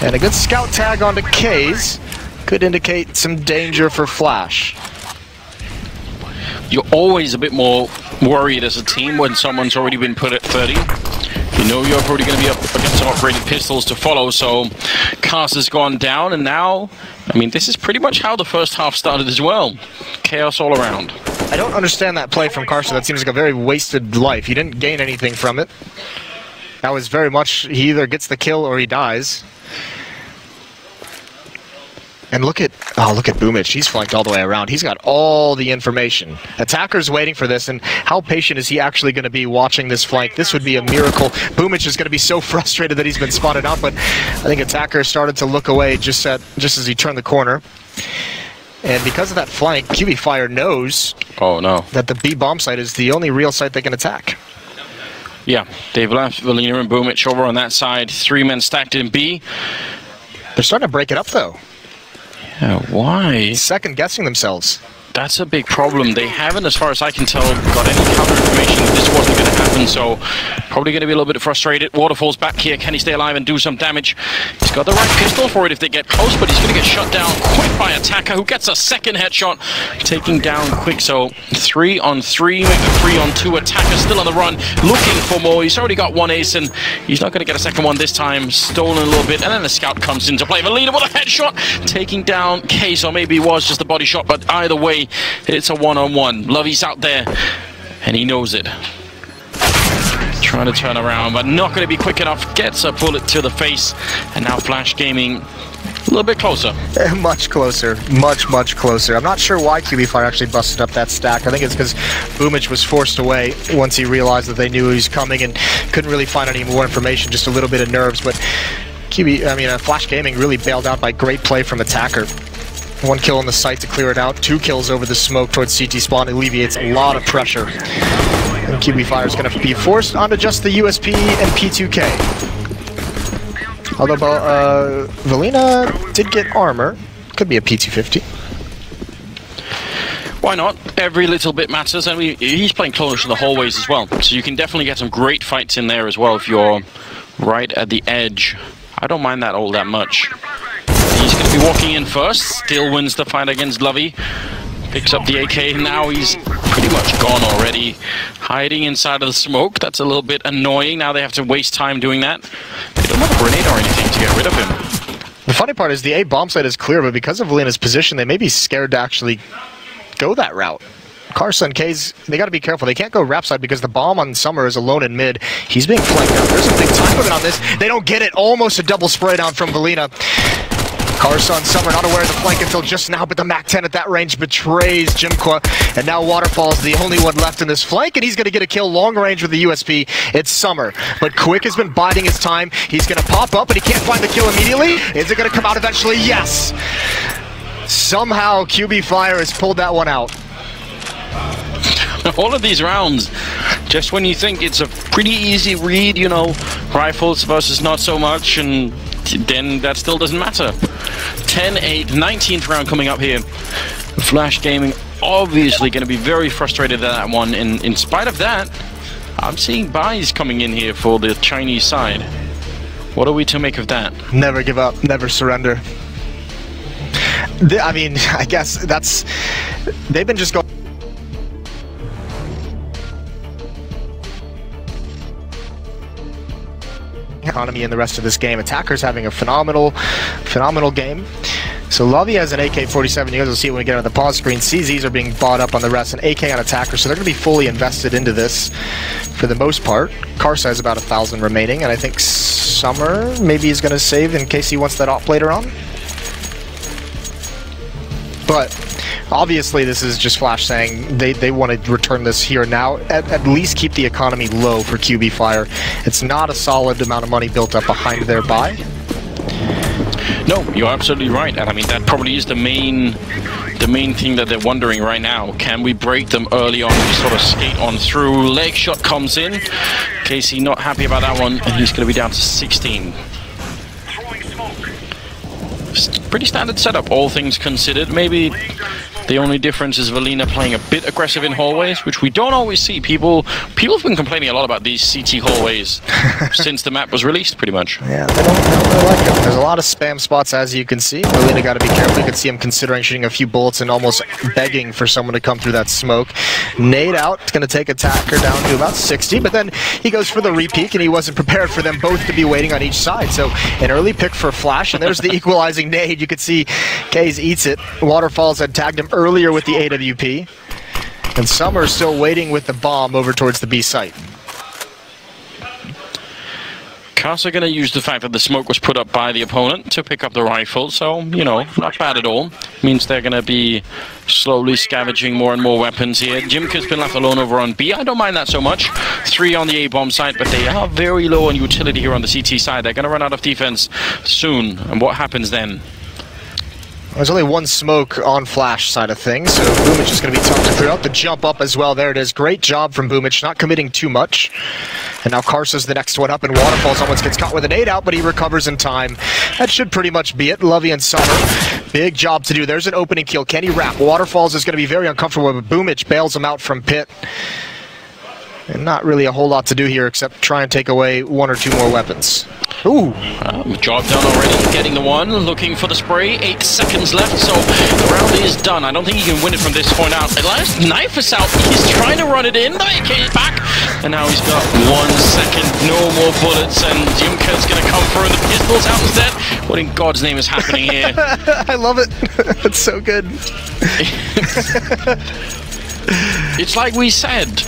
And a good scout tag onto K's could indicate some danger for Flash. You're always a bit more worried as a team when someone's already been put at 30. You know you're probably going to be up against some upgraded pistols to follow, so Cast has gone down, and now, I mean, this is pretty much how the first half started as well. Chaos all around. I don't understand that play from Carson. That seems like a very wasted life. He didn't gain anything from it. That was very much, he either gets the kill or he dies. And look at Boomich. He's flanked all the way around. He's got all the information. Attacker's waiting for this, and how patient is he actually going to be watching this flank? This would be a miracle. Boomich is going to be so frustrated that he's been spotted out, but I think Attacker started to look away just as he turned the corner. And because of that flank, QB Fire knows that the B bomb site is the only real site they can attack. Yeah, they've left Valina and Boomich over on that side. 3 men stacked in B. They're starting to break it up, though. Yeah, why? Second guessing themselves. That's a big problem. They haven't, as far as I can tell, got any counter information that this wasn't going to happen, so probably going to be a little bit frustrated. Waterfall's back here. Can he stay alive and do some damage? He's got the right pistol for it if they get close, but he's going to get shut down quick by Attacker, who gets a second headshot, taking down quick. So 3 on 3, make the 3 on 2. Attacker still on the run, looking for more. He's already got one ace, and he's not going to get a second one this time. Stolen a little bit, and then the scout comes into play. Valina with a headshot, taking down Case, or maybe it was just a body shot, but either way, it's a one-on-one. Lovey's out there, and he knows it. Trying to turn around, but not going to be quick enough. Gets a bullet to the face, and now Flash Gaming a little bit closer. Much closer. Much closer. I'm not sure why QB Fire actually busted up that stack. I think it's because Boomich was forced away once he realized that they knew he was coming and couldn't really find any more information, just a little bit of nerves. But Flash Gaming really bailed out by great play from Attacker. 1 kill on the site to clear it out. 2 kills over the smoke towards CT spawn. Alleviates a lot of pressure. And QB Fire is going to be forced onto just the USP and P2K. Although Valina did get armor. Could be a P250. Why not? Every little bit matters, and he's playing close to the hallways as well. So you can definitely get some great fights in there as well if you're right at the edge. I don't mind that all that much. He's going to be walking in first. Still wins the fight against Lovey. Picks up the AK. Now he's pretty much gone already. Hiding inside of the smoke. That's a little bit annoying. Now they have to waste time doing that. They don't have a grenade or anything to get rid of him. The funny part is the A bomb site is clear, but because of Valina's position, they may be scared to actually go that route. Carson, K's, they got to be careful. They can't go rap side because the bomb on Summer is alone in mid. He's being flanked out. There's a big time limit on this. They don't get it. Almost a double spray down from Valina. Carson, Summer not aware of the flank until just now, but the MAC-10 at that range betrays Jimqua. And now Waterfall's the only one left in this flank, and he's going to get a kill long range with the USP. It's Summer. But Quick has been biding his time. He's going to pop up, but he can't find the kill immediately. Is it going to come out eventually? Yes! Somehow QB Fire has pulled that one out. All of these rounds, just when you think it's a pretty easy read, you know, rifles versus not so much, and then that still doesn't matter. 10-8, 19th round coming up here. Flash Gaming obviously going to be very frustrated at that one, and in spite of that, I'm seeing buys coming in here for the Chinese side. What are we to make of that? Never give up, never surrender. I mean, I guess that's... They've been just going... economy in the rest of this game. Attacker's having a phenomenal game. So Lovey has an AK-47. You guys will see it when we get on the pause screen. CZs are being bought up on the rest, and AK on Attacker, so they're going to be fully invested into this for the most part. Karsa has about 1,000 remaining, and I think Summer maybe is going to save in case he wants that op later on. But obviously this is just Flash saying they want to return this here and now, at least keep the economy low for QB Fire. It's not a solid amount of money built up behind their buy. No, you're absolutely right, and I mean that probably is the main thing that they're wondering right now. Can we break them early on and sort of skate on through? Leg shot comes in. Casey not happy about that one, and he's going to be down to 16. Pretty standard setup, all things considered. Maybe the only difference is Valina playing a bit aggressive in hallways, which we don't always see. People have been complaining a lot about these CT hallways since the map was released, pretty much. Yeah, they don't really like it. There's a lot of spam spots, as you can see. Valina got to be careful. You can see him considering shooting a few bullets and almost begging for someone to come through that smoke. Nade out. It's going to take Attacker down to about 60, but then he goes for the re-peek, and he wasn't prepared for them both to be waiting on each side. So an early pick for Flash, and there's the equalizing nade. You could see Kaze eats it. Waterfalls had tagged him earlier with the AWP, and Summer still waiting with the bomb over towards the B site. Casa going to use the fact that the smoke was put up by the opponent to pick up the rifle, so, you know, not bad at all. Means they're going to be slowly scavenging more and more weapons here. Jimka's been left alone over on B. I don't mind that so much. 3 on the A-bomb side, but they are very low on utility here on the CT side. They're going to run out of defense soon, and what happens then? There's only one smoke on Flash side of things, so Boomich is going to be tough to clear out. The jump up as well, there it is. Great job from Boomich, not committing too much. And now Karsa's the next one up, and Waterfalls almost gets caught with an 8 out, but he recovers in time. That should pretty much be it. Lovey and Summer, big job to do. There's an opening kill. Can he wrap? Waterfalls is going to be very uncomfortable, but Boomich bails him out from pit. And not really a whole lot to do here except try and take away 1 or 2 more weapons. Ooh. Job done already, getting the one, looking for the spray, 8 seconds left, so the round is done. I don't think he can win it from this point out. Last knife is out, he's trying to run it in, the AK is back, and now he's got 1 second, no more bullets, and Jimka's gonna come through, and the pistol's out instead. What in God's name is happening here? I love it. It's so good. It's like we said.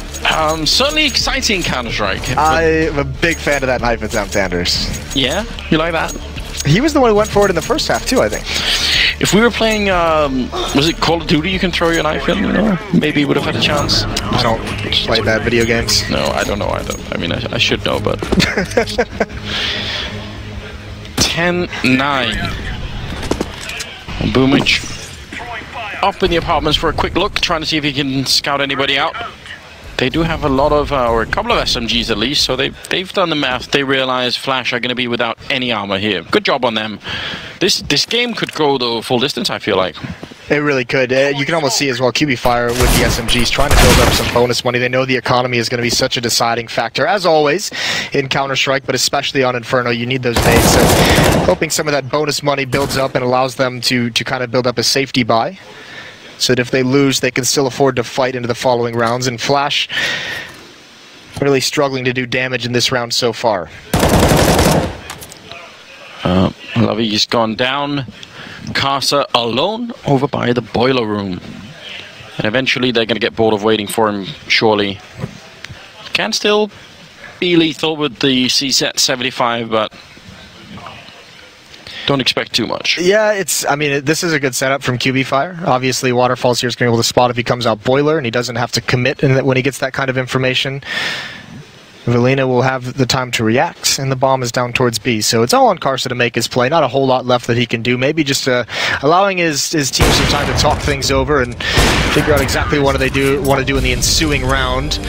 Certainly exciting Counter-Strike. I'm a big fan of that knife at Sam Sanders. Yeah? You like that? He was the one who went for it in the first half too, I think. If we were playing, was it Call of Duty you can throw your knife in? You know? Maybe you would have had a chance. I don't play bad video games. No, I don't know either. I mean, I should know, but... 10-9. Boomich up in the apartments for a quick look, trying to see if he can scout anybody out. They do have a lot of, or a couple of SMGs at least, so they've done the math. They realize Flash are going to be without any armor here. Good job on them. This game could go the full distance, I feel like. It really could. You can almost see as well QB Fire with the SMGs trying to build up some bonus money. They know the economy is going to be such a deciding factor, as always, in Counter-Strike, but especially on Inferno. You need those nades. So hoping some of that bonus money builds up and allows them to kind of build up a safety buy, so that if they lose, they can still afford to fight into the following rounds. And Flash really struggling to do damage in this round so far. Lovey's gone down. Casa alone over by the boiler room. And eventually they're going to get bored of waiting for him, surely. Can still be lethal with the CSET 75, but don't expect too much. Yeah, I mean, this is a good setup from QB Fire. Obviously, Waterfalls here is going to be able to spot if he comes out boiler, and he doesn't have to commit when he gets that kind of information. Valina will have the time to react, and the bomb is down towards B. So it's all on Karsa to make his play. Not a whole lot left that he can do. Maybe just allowing his team some time to talk things over and figure out exactly what they want to do in the ensuing round.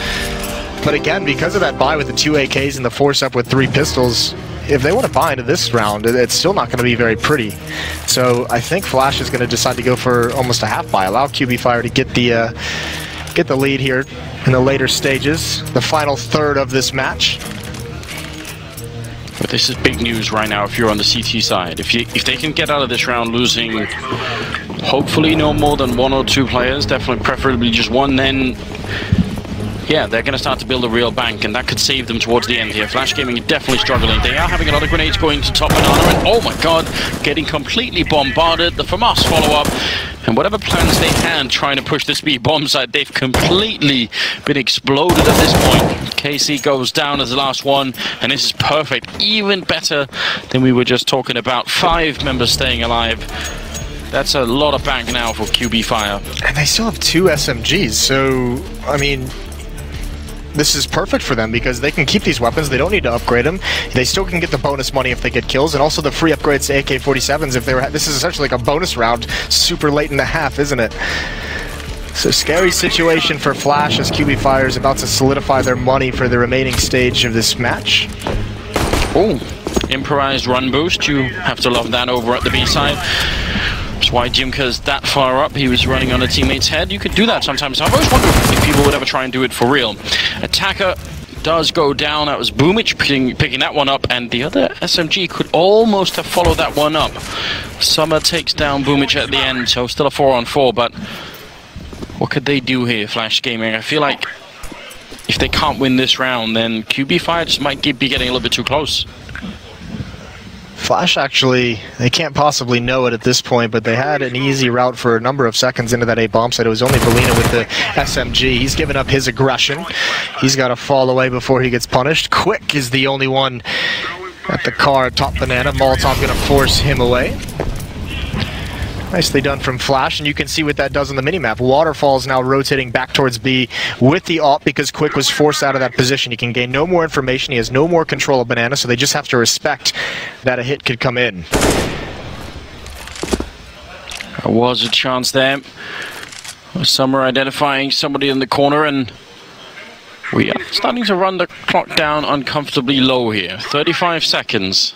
But again, because of that buy with the 2 AKs and the force up with 3 pistols, if they want to buy into this round, it's still not going to be very pretty. So I think Flash is going to decide to go for almost a half buy, allow QB Fire to get the lead here in the later stages, the final third of this match. But this is big news right now if you're on the CT side. If they can get out of this round losing, hopefully no more than 1 or 2 players, definitely preferably just 1, then yeah, they're going to start to build a real bank, and that could save them towards the end here. Flash Gaming are definitely struggling. They are having a lot of grenades going to top banana, and oh my god, getting completely bombarded. The FAMAS follow-up, and whatever plans they had trying to push this B bomb site, they've completely been exploded at this point. KC goes down as the last one, and this is perfect. Even better than we were just talking about. 5 members staying alive. That's a lot of bank now for QB Fire. And they still have 2 SMGs, so, I mean, this is perfect for them because they can keep these weapons. They don't need to upgrade them. They still can get the bonus money if they get kills, and also the free upgrades to AK-47s if they were. This is essentially like a bonus round, super late in the half, isn't it? So scary situation for Flash as QB Fire is about to solidify their money for the remaining stage of this match. Oh, improvised run boost. You have to love that over at the B side. That's why Jimka's that far up. He was running on a teammate's head. You could do that sometimes. I've always wondered if people would ever try and do it for real. Attacker does go down. That was Boomich picking that one up, and the other SMG could almost have followed that one up. Summer takes down Boomich at the end, so still a 4-on-4, but what could they do here, Flash Gaming? I feel like if they can't win this round, then QB Fire just might be getting a little bit too close. Flash actually, they can't possibly know it at this point, but they had an easy route for a number of seconds into that A bomb site. It was only Valina with the SMG. He's given up his aggression. He's got to fall away before he gets punished. Quick is the only one at the car, top banana. Molotov going to force him away. Nicely done from Flash, and you can see what that does on the minimap. Waterfall's now rotating back towards B with the AWP because Quick was forced out of that position. He can gain no more information. He has no more control of Banana, so they just have to respect that a hit could come in. There was a chance there. Summer identifying somebody in the corner, and we are starting to run the clock down uncomfortably low here. 35 seconds.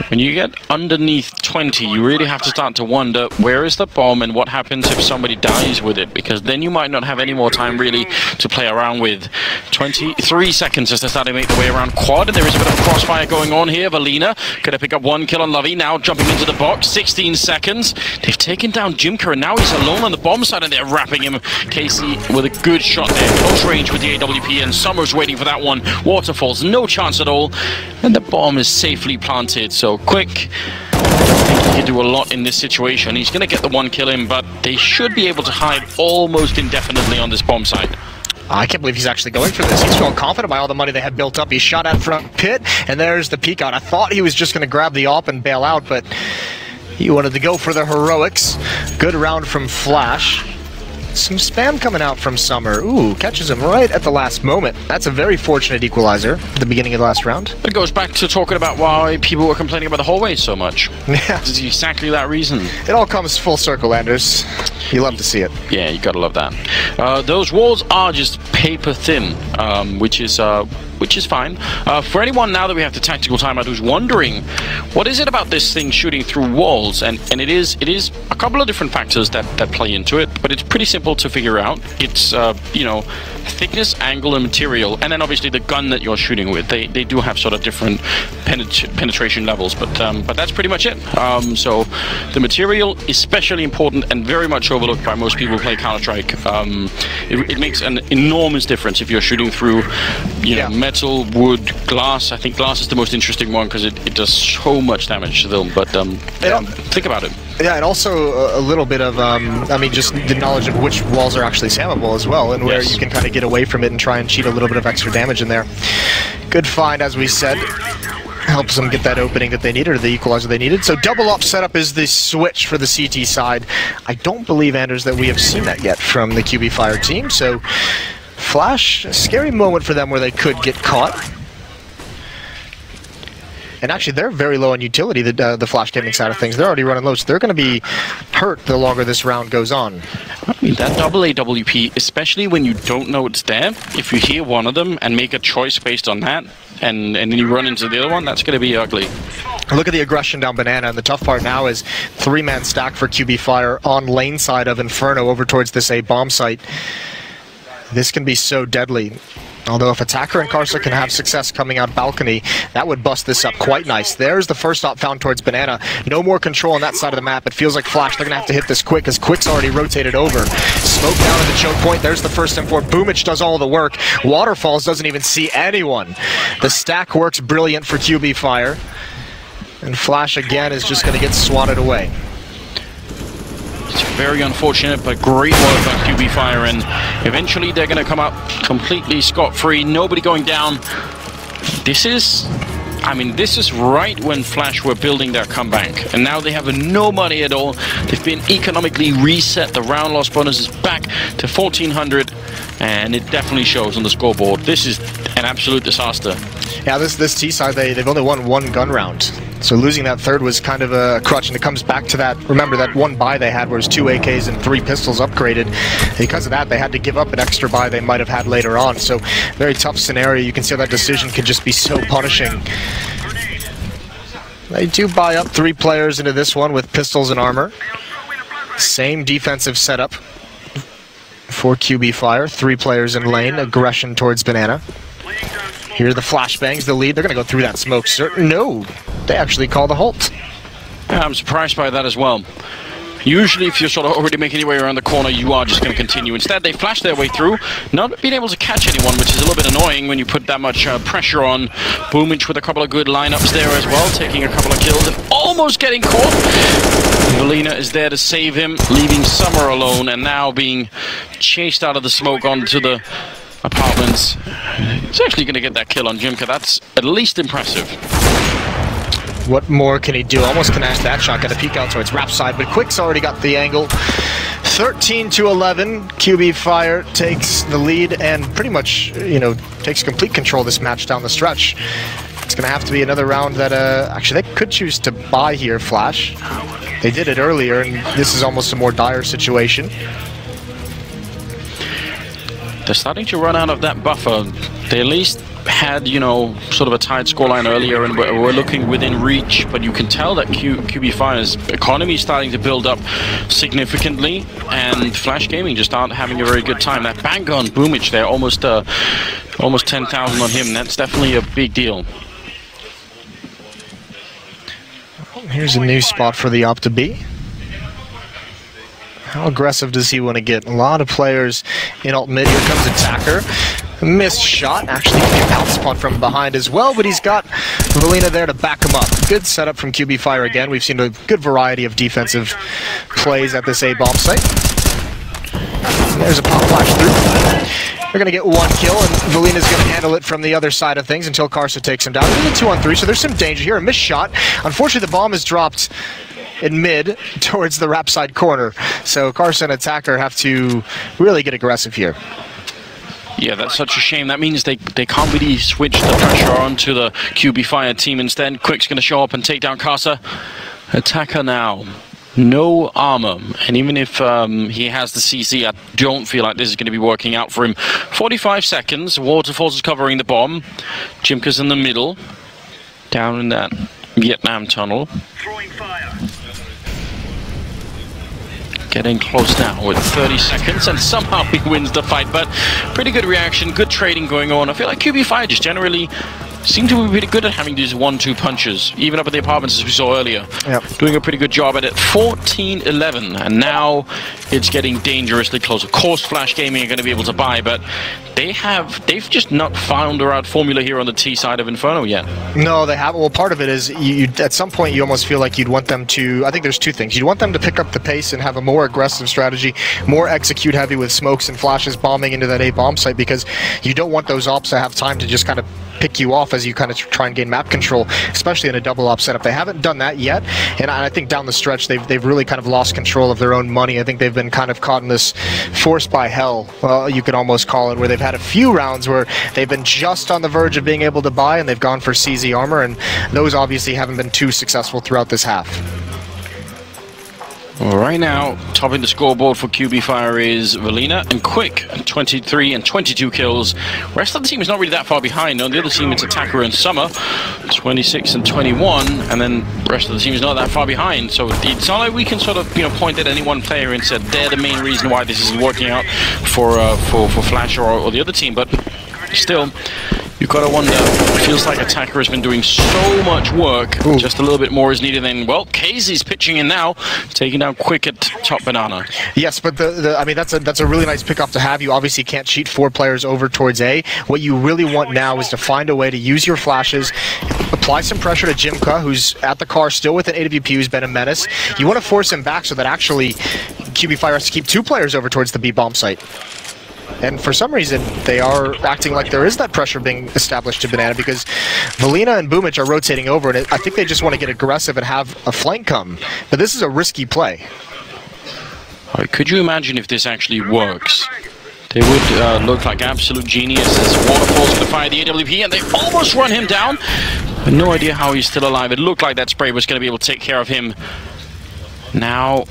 When you get underneath 20, you really have to start to wonder where is the bomb and what happens if somebody dies with it, because then you might not have any more time really to play around with. 23 seconds as they start to make their way around quad, and there is a bit of crossfire going on here. Valina could have picked up 1 kill on Lovey, now jumping into the box. 16 seconds. They've taken down Jimka, and now he's alone on the bomb side, and they're wrapping him. Casey with a good shot there, close range with the AWP, and Summer's waiting for that one. Waterfalls, no chance at all, and the bomb is safely planted. So Quick, I don't think he can do a lot in this situation. He's going to get the 1 kill in, but they should be able to hide almost indefinitely on this bomb site. I can't believe he's actually going for this. He's feeling confident by all the money they had built up. He shot at front pit, and there's the peek out. I thought he was just going to grab the AWP and bail out, but he wanted to go for the heroics. Good round from Flash. Some spam coming out from Summer. Ooh, catches him right at the last moment. That's a very fortunate equalizer at the beginning of the last round. It goes back to talking about why people were complaining about the hallways so much. Yeah. It's exactly that reason. It all comes full circle, Anders. You love to see it. Yeah, you gotta love that. Those walls are just paper thin, which is fine. For anyone now that we have the tactical timeout who's wondering, what is it about this thing shooting through walls? And it is a couple of different factors that play into it, but it's pretty simple to figure out. It's you know, thickness, angle, and material, and then obviously the gun that you're shooting with. They do have sort of different penetration levels, but that's pretty much it. So the material is especially important and very much overlooked by most people who play Counter-Strike. It makes an enormous difference if you're shooting through, you know, metal, wood, glass. I think glass is the most interesting one because it does so much damage to them. But think about it. Yeah, and also a little bit of, I mean, just the knowledge of which walls are actually spammable as well, and where you can kind of get away from it and try and cheat a little bit of extra damage in there. Good find, as we said. Helps them get that opening that they needed, or the equalizer they needed. So double up setup is the switch for the CT side. I don't believe, Anders, that we have seen that yet from the QB Fire team. So Flash, a scary moment for them where they could get caught. And actually, they're very low on utility, the Flash gaming side of things. They're already running low, so they're going to be hurt the longer this round goes on. I mean, that double AWP, especially when you don't know it's there, if you hear one of them and make a choice based on that, and then you run into the other one, that's going to be ugly. Look at the aggression down Banana, and the tough part now is three-man stack for QB Fire on lane side of Inferno over towards this A bomb site. This can be so deadly. Although if Attacker and Karsa can have success coming out balcony, that would bust this up quite nice. There's the first op found towards Banana. No more control on that side of the map. It feels like Flash, they're going to have to hit this quick, because Quick's already rotated over. Smoke down at the choke point. There's the first M4. Boomich does all the work. Waterfalls doesn't even see anyone. The stack works brilliant for QB Fire. And Flash, again, is just going to get swatted away. It's very unfortunate, but great work by QB Fire, and eventually they're going to come out completely scot-free, nobody going down. This is right when Flash were building their comeback, and now they have no money at all. They've been economically reset. The round loss bonus is back to 1,400, and it definitely shows on the scoreboard. This is an absolute disaster. Yeah, this T side, they've only won one gun round. So losing that third was kind of a crutch, and it comes back to that, remember that one buy they had where it was 2 AKs and 3 pistols upgraded. Because of that, they had to give up an extra buy they might have had later on. So very tough scenario. You can see how that decision can just be so punishing. They do buy up 3 players into this one with pistols and armor. Same defensive setup for QB Fire. 3 players in lane, aggression towards Banana. Here are the flashbangs, the lead. They're going to go through that smoke. No, they actually call the halt. Yeah, I'm surprised by that as well. Usually, if you're sort of already making your way around the corner, you are just going to continue. Instead, they flash their way through, not being able to catch anyone, which is a little bit annoying when you put that much pressure on. Boomich with a couple of good lineups there as well, taking a couple of kills and almost getting caught. Valina is there to save him, leaving Summer alone, and now being chased out of the smoke onto the apartments. He's actually going to get that kill on Jimka. That's at least impressive. What more can he do? Almost connects that shot. Got a peek out towards Rap side, but Quick's already got the angle. 13-11. QB Fire takes the lead and pretty much, takes complete control of this match down the stretch. It's going to have to be another round that, actually, they could choose to buy here, Flash. They did it earlier, and this is almost a more dire situation. They're starting to run out of that buffer. They at least had, sort of a tight scoreline earlier and were looking within reach, but you can tell that QB Fire's economy is starting to build up significantly, and Flash Gaming just aren't having a very good time. That bang on Boomich there, almost 10,000 on him. That's definitely a big deal. Here's a new spot for the op to be. How aggressive does he want to get? A lot of players in alt mid. Here comes Attacker. Missed shot. Actually, can be bounced upon from behind as well, but he's got Valina there to back him up. Good setup from QB Fire again. We've seen a good variety of defensive plays at this A bomb site. And there's a pop flash through. They're going to get 1 kill, and Valina's going to handle it from the other side of things until Karsa takes him down. They're 2-on-3, so there's some danger here. A missed shot. Unfortunately, the bomb is dropped in mid towards the wrap side corner. So Carson and Attacker have to really get aggressive here. Yeah, that's such a shame. That means they can't really switch the pressure onto the QB Fire team instead. Quick's going to show up and take down Casa. Attacker now. No armor, and even if he has the CC, I don't feel like this is going to be working out for him. 45 seconds, Waterfalls is covering the bomb. Jimka's in the middle, down in that Vietnam tunnel. Getting close now with 30 seconds, and somehow he wins the fight, but pretty good reaction, good trading going on. I feel like QB Fire just generally seem to be pretty good at having these 1-2 punches, even up at the apartments as we saw earlier. Yep. Doing a pretty good job at it. 14-11, and now it's getting dangerously close. Of course, Flash Gaming are going to be able to buy, but they've just not found the right formula here on the T side of Inferno yet. No, they haven't. Well, part of it is you at some point you almost feel like you'd want them to. I think there's two things. You'd want them to pick up the pace and have a more aggressive strategy, more execute heavy with smokes and flashes bombing into that A bomb site, because you don't want those ops to have time to just kind of pick you off as you kind of try and gain map control, especially in a double op setup. They haven't done that yet, and I think down the stretch they've really kind of lost control of their own money. I think they've been kind of caught in this force by hell, well, you could almost call it, where they've had a few rounds where they've been just on the verge of being able to buy, and they've gone for CZ armor, and those obviously haven't been too successful throughout this half. Right now, topping the scoreboard for QB Fire is Valina and Quick, 23 and 22 kills. Rest of the team is not really that far behind. On the other team, it's Attacker and Summer, 26 and 21, and then the rest of the team is not that far behind. So it's not like we can sort of, point at any one player and say they're the main reason why this isn't working out for Flash or the other team. But still, you've got to wonder. It feels like Attacker has been doing so much work. Ooh. Just a little bit more is needed. And well, Casey's pitching in now, taking down Quick at top banana. Yes, but I mean that's a really nice pickoff to have. You obviously can't cheat 4 players over towards A. What you really want now is to find a way to use your flashes, apply some pressure to Jimka, who's at the car still with an AWP, who's been a menace. You want to force him back so that actually QB Fire has to keep 2 players over towards the B bomb site. And for some reason, they are acting like there is that pressure being established to Banana, because Valina and Boomich are rotating over, and I think they just want to get aggressive and have a flank come. But this is a risky play. All right, could you imagine if this actually works? They would look like absolute geniuses. Waterfall's going to fire the AWP, and they almost run him down. But no idea how he's still alive. It looked like that spray was going to be able to take care of him. Now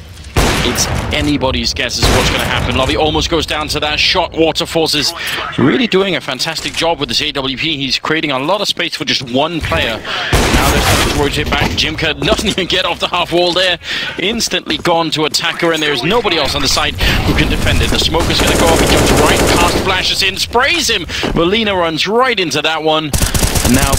it's anybody's guess as to what's going to happen. Lobby almost goes down to that shot. Waterfalls is really doing a fantastic job with this AWP. He's creating a lot of space for just one player. Now they're starting to rotate back. Jimka doesn't even get off the half wall there. Instantly gone to Attacker, and there's nobody else on the side who can defend it. The smoker's going to go up. He jumps right past, flashes in, sprays him. Valina runs right into that one. And now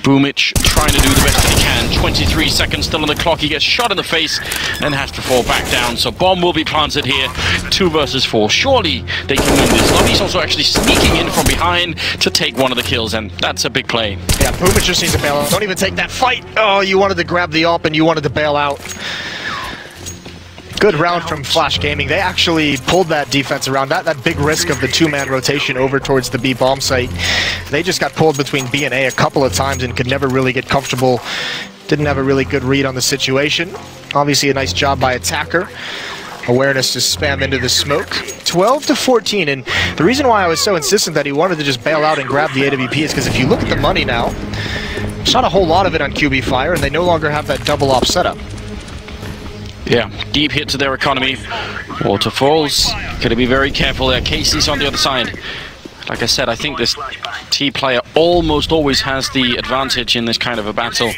Boomich trying to do the best that he can. 23 seconds still on the clock. He gets shot in the face and has to fall back down. So bomb will be planted here. 2 versus 4. Surely they can win this. Lobby's also actually sneaking in from behind to take one of the kills, and that's a big play. Yeah, Boomich just needs to bail out. Don't even take that fight. Oh, you wanted to grab the AWP and you wanted to bail out. Good round from Flash Gaming. They actually pulled that defense around. That big risk of the 2-man rotation over towards the B bomb site. They just got pulled between B and A a couple of times and could never really get comfortable. Didn't have a really good read on the situation. Obviously a nice job by Attacker. Awareness to spam into the smoke. 12-14, and the reason why I was so insistent that he wanted to just bail out and grab the AWP is because if you look at the money now, there's not a whole lot of it on QB Fire, and they no longer have that double op setup. Yeah, deep hit to their economy. Waterfalls, got to be very careful there. Casey's on the other side. Like I said, I think this T player almost always has the advantage in this kind of a battle.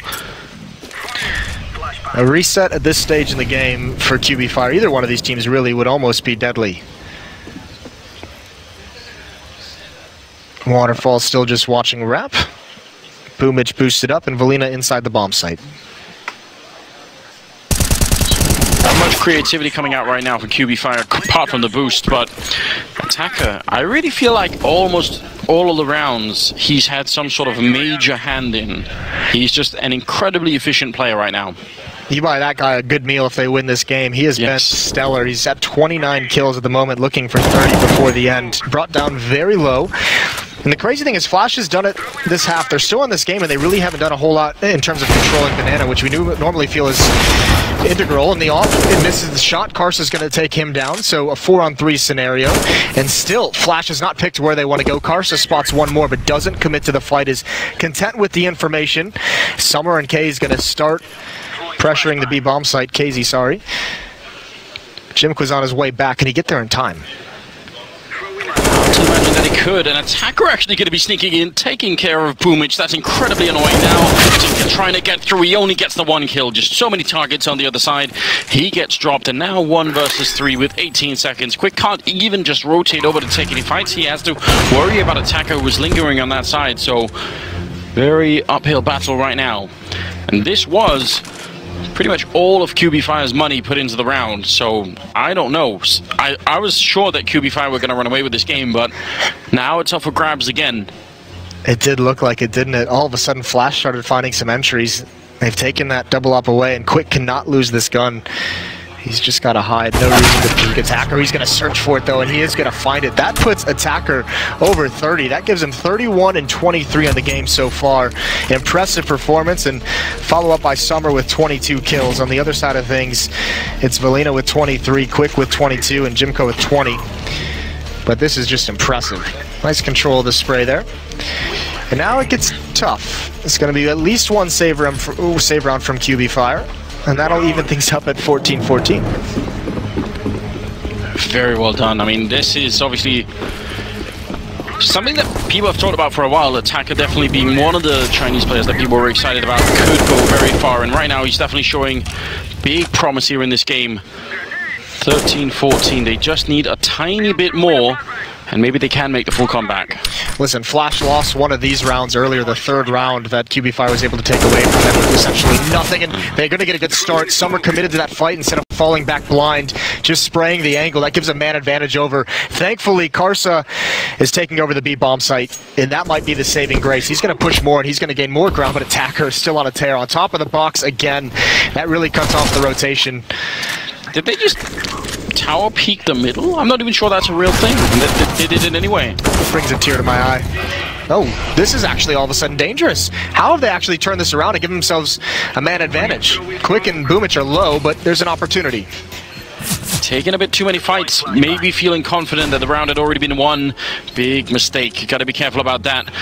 A reset at this stage in the game for QB Fire, either one of these teams really would almost be deadly. Waterfall still just watching wrap. Boomich boosted up, and Valina inside the bomb site. Not much creativity coming out right now for QB Fire, apart from the boost, but Attacker, I really feel like almost all of the rounds he's had some sort of major hand in. He's just an incredibly efficient player right now. You buy that guy a good meal if they win this game. He has been stellar. He's at 29 kills at the moment, looking for 30 before the end. Brought down very low. And the crazy thing is Flash has done it this half. They're still in this game, and they really haven't done a whole lot in terms of controlling Banana, which we normally feel is integral. In the off, it misses the shot. Karsa's going to take him down, so a 4-on-3 scenario. And still, Flash has not picked where they want to go. Karsa spots one more, but doesn't commit to the fight, is content with the information. Summer and K is going to start pressuring the B bomb site. KZ, sorry. Jim was on his way back. Can he get there in time? To imagine that he could. An attacker actually going to be sneaking in, taking care of Boomich. That's incredibly annoying now. Tinker trying to get through. He only gets the one kill. Just so many targets on the other side. He gets dropped, and now 1 versus 3 with 18 seconds. Quick can't even just rotate over to take any fights. He has to worry about attacker who was lingering on that side. So, very uphill battle right now. And this was pretty much all of QB Fire's money put into the round, so I don't know. I was sure that QB Fire were going to run away with this game, but now it's up for grabs again. It did look like it, didn't it? All of a sudden, Flash started finding some entries. They've taken that double up away, and Quick cannot lose this gun. He's just got to hide. No reason to peek Attacker. He's going to search for it, though, and he is going to find it. That puts Attacker over 30. That gives him 31 and 23 on the game so far. Impressive performance, and follow up by Summer with 22 kills. On the other side of things, it's Valina with 23, Quick with 22, and Jimko with 20. But this is just impressive. Nice control of the spray there. And now it gets tough. It's going to be at least one save round from QB Fire. And that'll even things up at 14-14. Very well done. I mean, this is obviously something that people have talked about for a while. Attacker definitely being one of the Chinese players that people were excited about. Could go very far, and right now he's definitely showing big promise here in this game. 13-14. They just need a tiny bit more, and maybe they can make the full comeback. Listen, Flash lost one of these rounds earlier, the third round that QB Fire was able to take away from them with essentially nothing, and they're going to get a good start. Summer committed to that fight instead of falling back blind, just spraying the angle. That gives a man advantage over. Thankfully, Karsa is taking over the B bomb site, and that might be the saving grace. He's going to push more, and he's going to gain more ground, but Attacker is still on a tear. On top of the box again, that really cuts off the rotation. Did they just tower peek the middle? I'm not even sure that's a real thing. They did it anyway. Brings a tear to my eye. Oh, this is actually all of a sudden dangerous. How have they actually turned this around and given themselves a man advantage? Quick and Boomich are low, but there's an opportunity. Taking a bit too many fights, maybe feeling confident that the round had already been won. Big mistake. Got to be careful about that.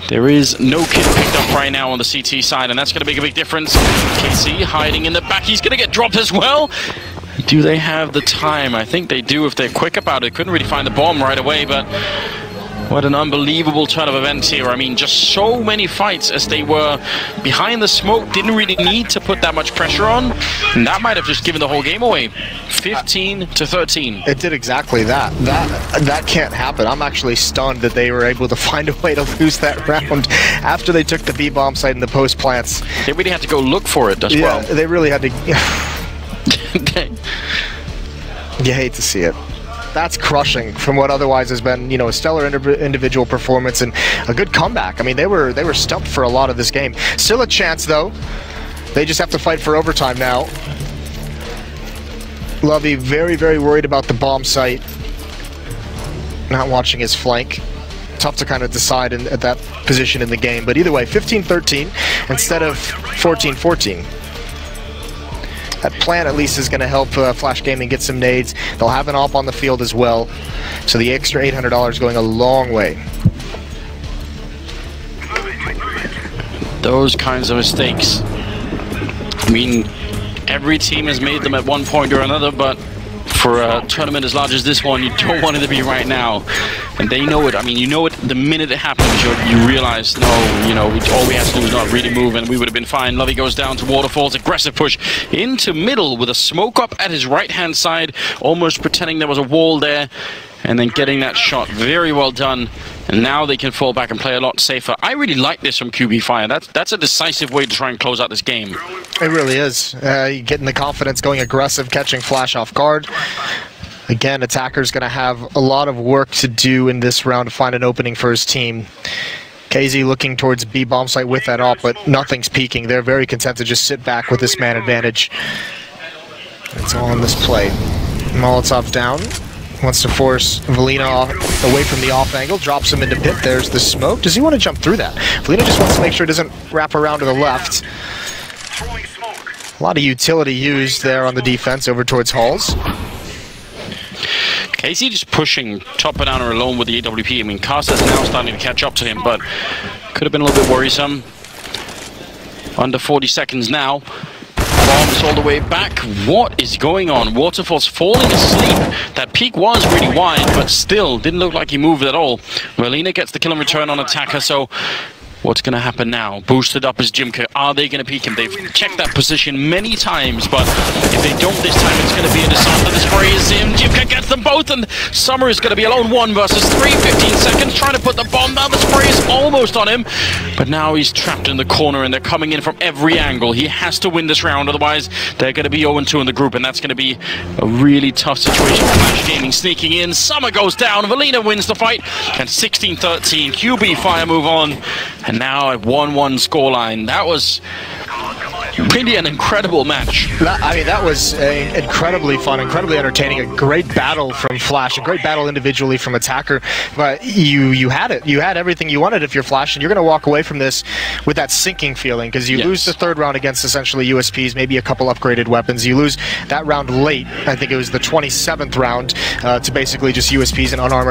There is no kid picked up right now on the CT side, and that's going to make a big difference. KC hiding in the back. He's going to get dropped as well. Do they have the time? I think they do if they're quick about it. Couldn't really find the bomb right away, but what an unbelievable turn of events here. I mean, just so many fights as they were behind the smoke. Didn't really need to put that much pressure on, and that might have just given the whole game away. 15-13. It did exactly that. That can't happen. I'm actually stunned that they were able to find a way to lose that round after they took the B bomb site and the post plants. They really had to go look for it as well. Yeah, they really had to. You hate to see it. That's crushing from what otherwise has been, you know, a stellar individual performance and a good comeback. I mean, they were stumped for a lot of this game. Still a chance, though. They just have to fight for overtime now. Lovey very, very worried about the bomb site. Not watching his flank. Tough to kind of decide at that position in the game. But either way, 15-13 instead of 14-14. That plan at least is going to help Flash Gaming get some nades. They'll have an op on the field as well. So the extra $800 going a long way. Those kinds of mistakes. I mean, every team has made them at one point or another, but for a tournament as large as this one, you don't want it to be right now. And they know it. I mean, you know it the minute it happens. You realize, no, you know, all we had to do was not really move and we would have been fine. Lovey goes down to Waterfalls, aggressive push into middle with a smoke up at his right-hand side, almost pretending there was a wall there, and then getting that shot. Very well done. And now they can fall back and play a lot safer. I really like this from QB Fire. That's a decisive way to try and close out this game. It really is. Getting the confidence, going aggressive, catching Flash off guard. Again, Attacker's going to have a lot of work to do in this round to find an opening for his team. KZ looking towards B bomb site with that op, but nothing's peaking. They're very content to just sit back with this man advantage. It's all in this play. Molotov down. wants to force Valina away from the off angle, drops him into pit. There's the smoke. Does he want to jump through that? Valina just wants to make sure it doesn't wrap around to the left. A lot of utility used there on the defense over towards Halls. Casey just pushing top banana alone with the AWP. I mean, Casa's now starting to catch up to him, but could have been a little bit worrisome. Under 40 seconds now. Bombs all the way back. What is going on? Waterfall's falling asleep. That peak was really wide, but still didn't look like he moved at all. Valina gets the kill and return on attacker, so what's going to happen now? Boosted up as Jimka. Are they going to peek him? They've checked that position many times, but if they don't this time, it's going to be a disaster. The spray is in. Jimka gets them both, and Summer is going to be alone 1 versus 3. 15 seconds, trying to put the bomb down. The spray is almost on him, but now he's trapped in the corner, and they're coming in from every angle. He has to win this round, otherwise they're going to be 0-2 in the group, and that's going to be a really tough situation. Flash Gaming sneaking in. Summer goes down. Valina wins the fight, and 16-13. QB Fire move on. And now a 1-1 scoreline. That was really an incredible match. I mean, that was incredibly fun, incredibly entertaining. A great battle from Flash, a great battle individually from Attacker. But you had it. You had everything you wanted if you're Flash, and you're going to walk away from this with that sinking feeling, because you lose the third round against essentially USPs, maybe a couple upgraded weapons. You lose that round late. I think it was the 27th round to basically just USPs and unarmored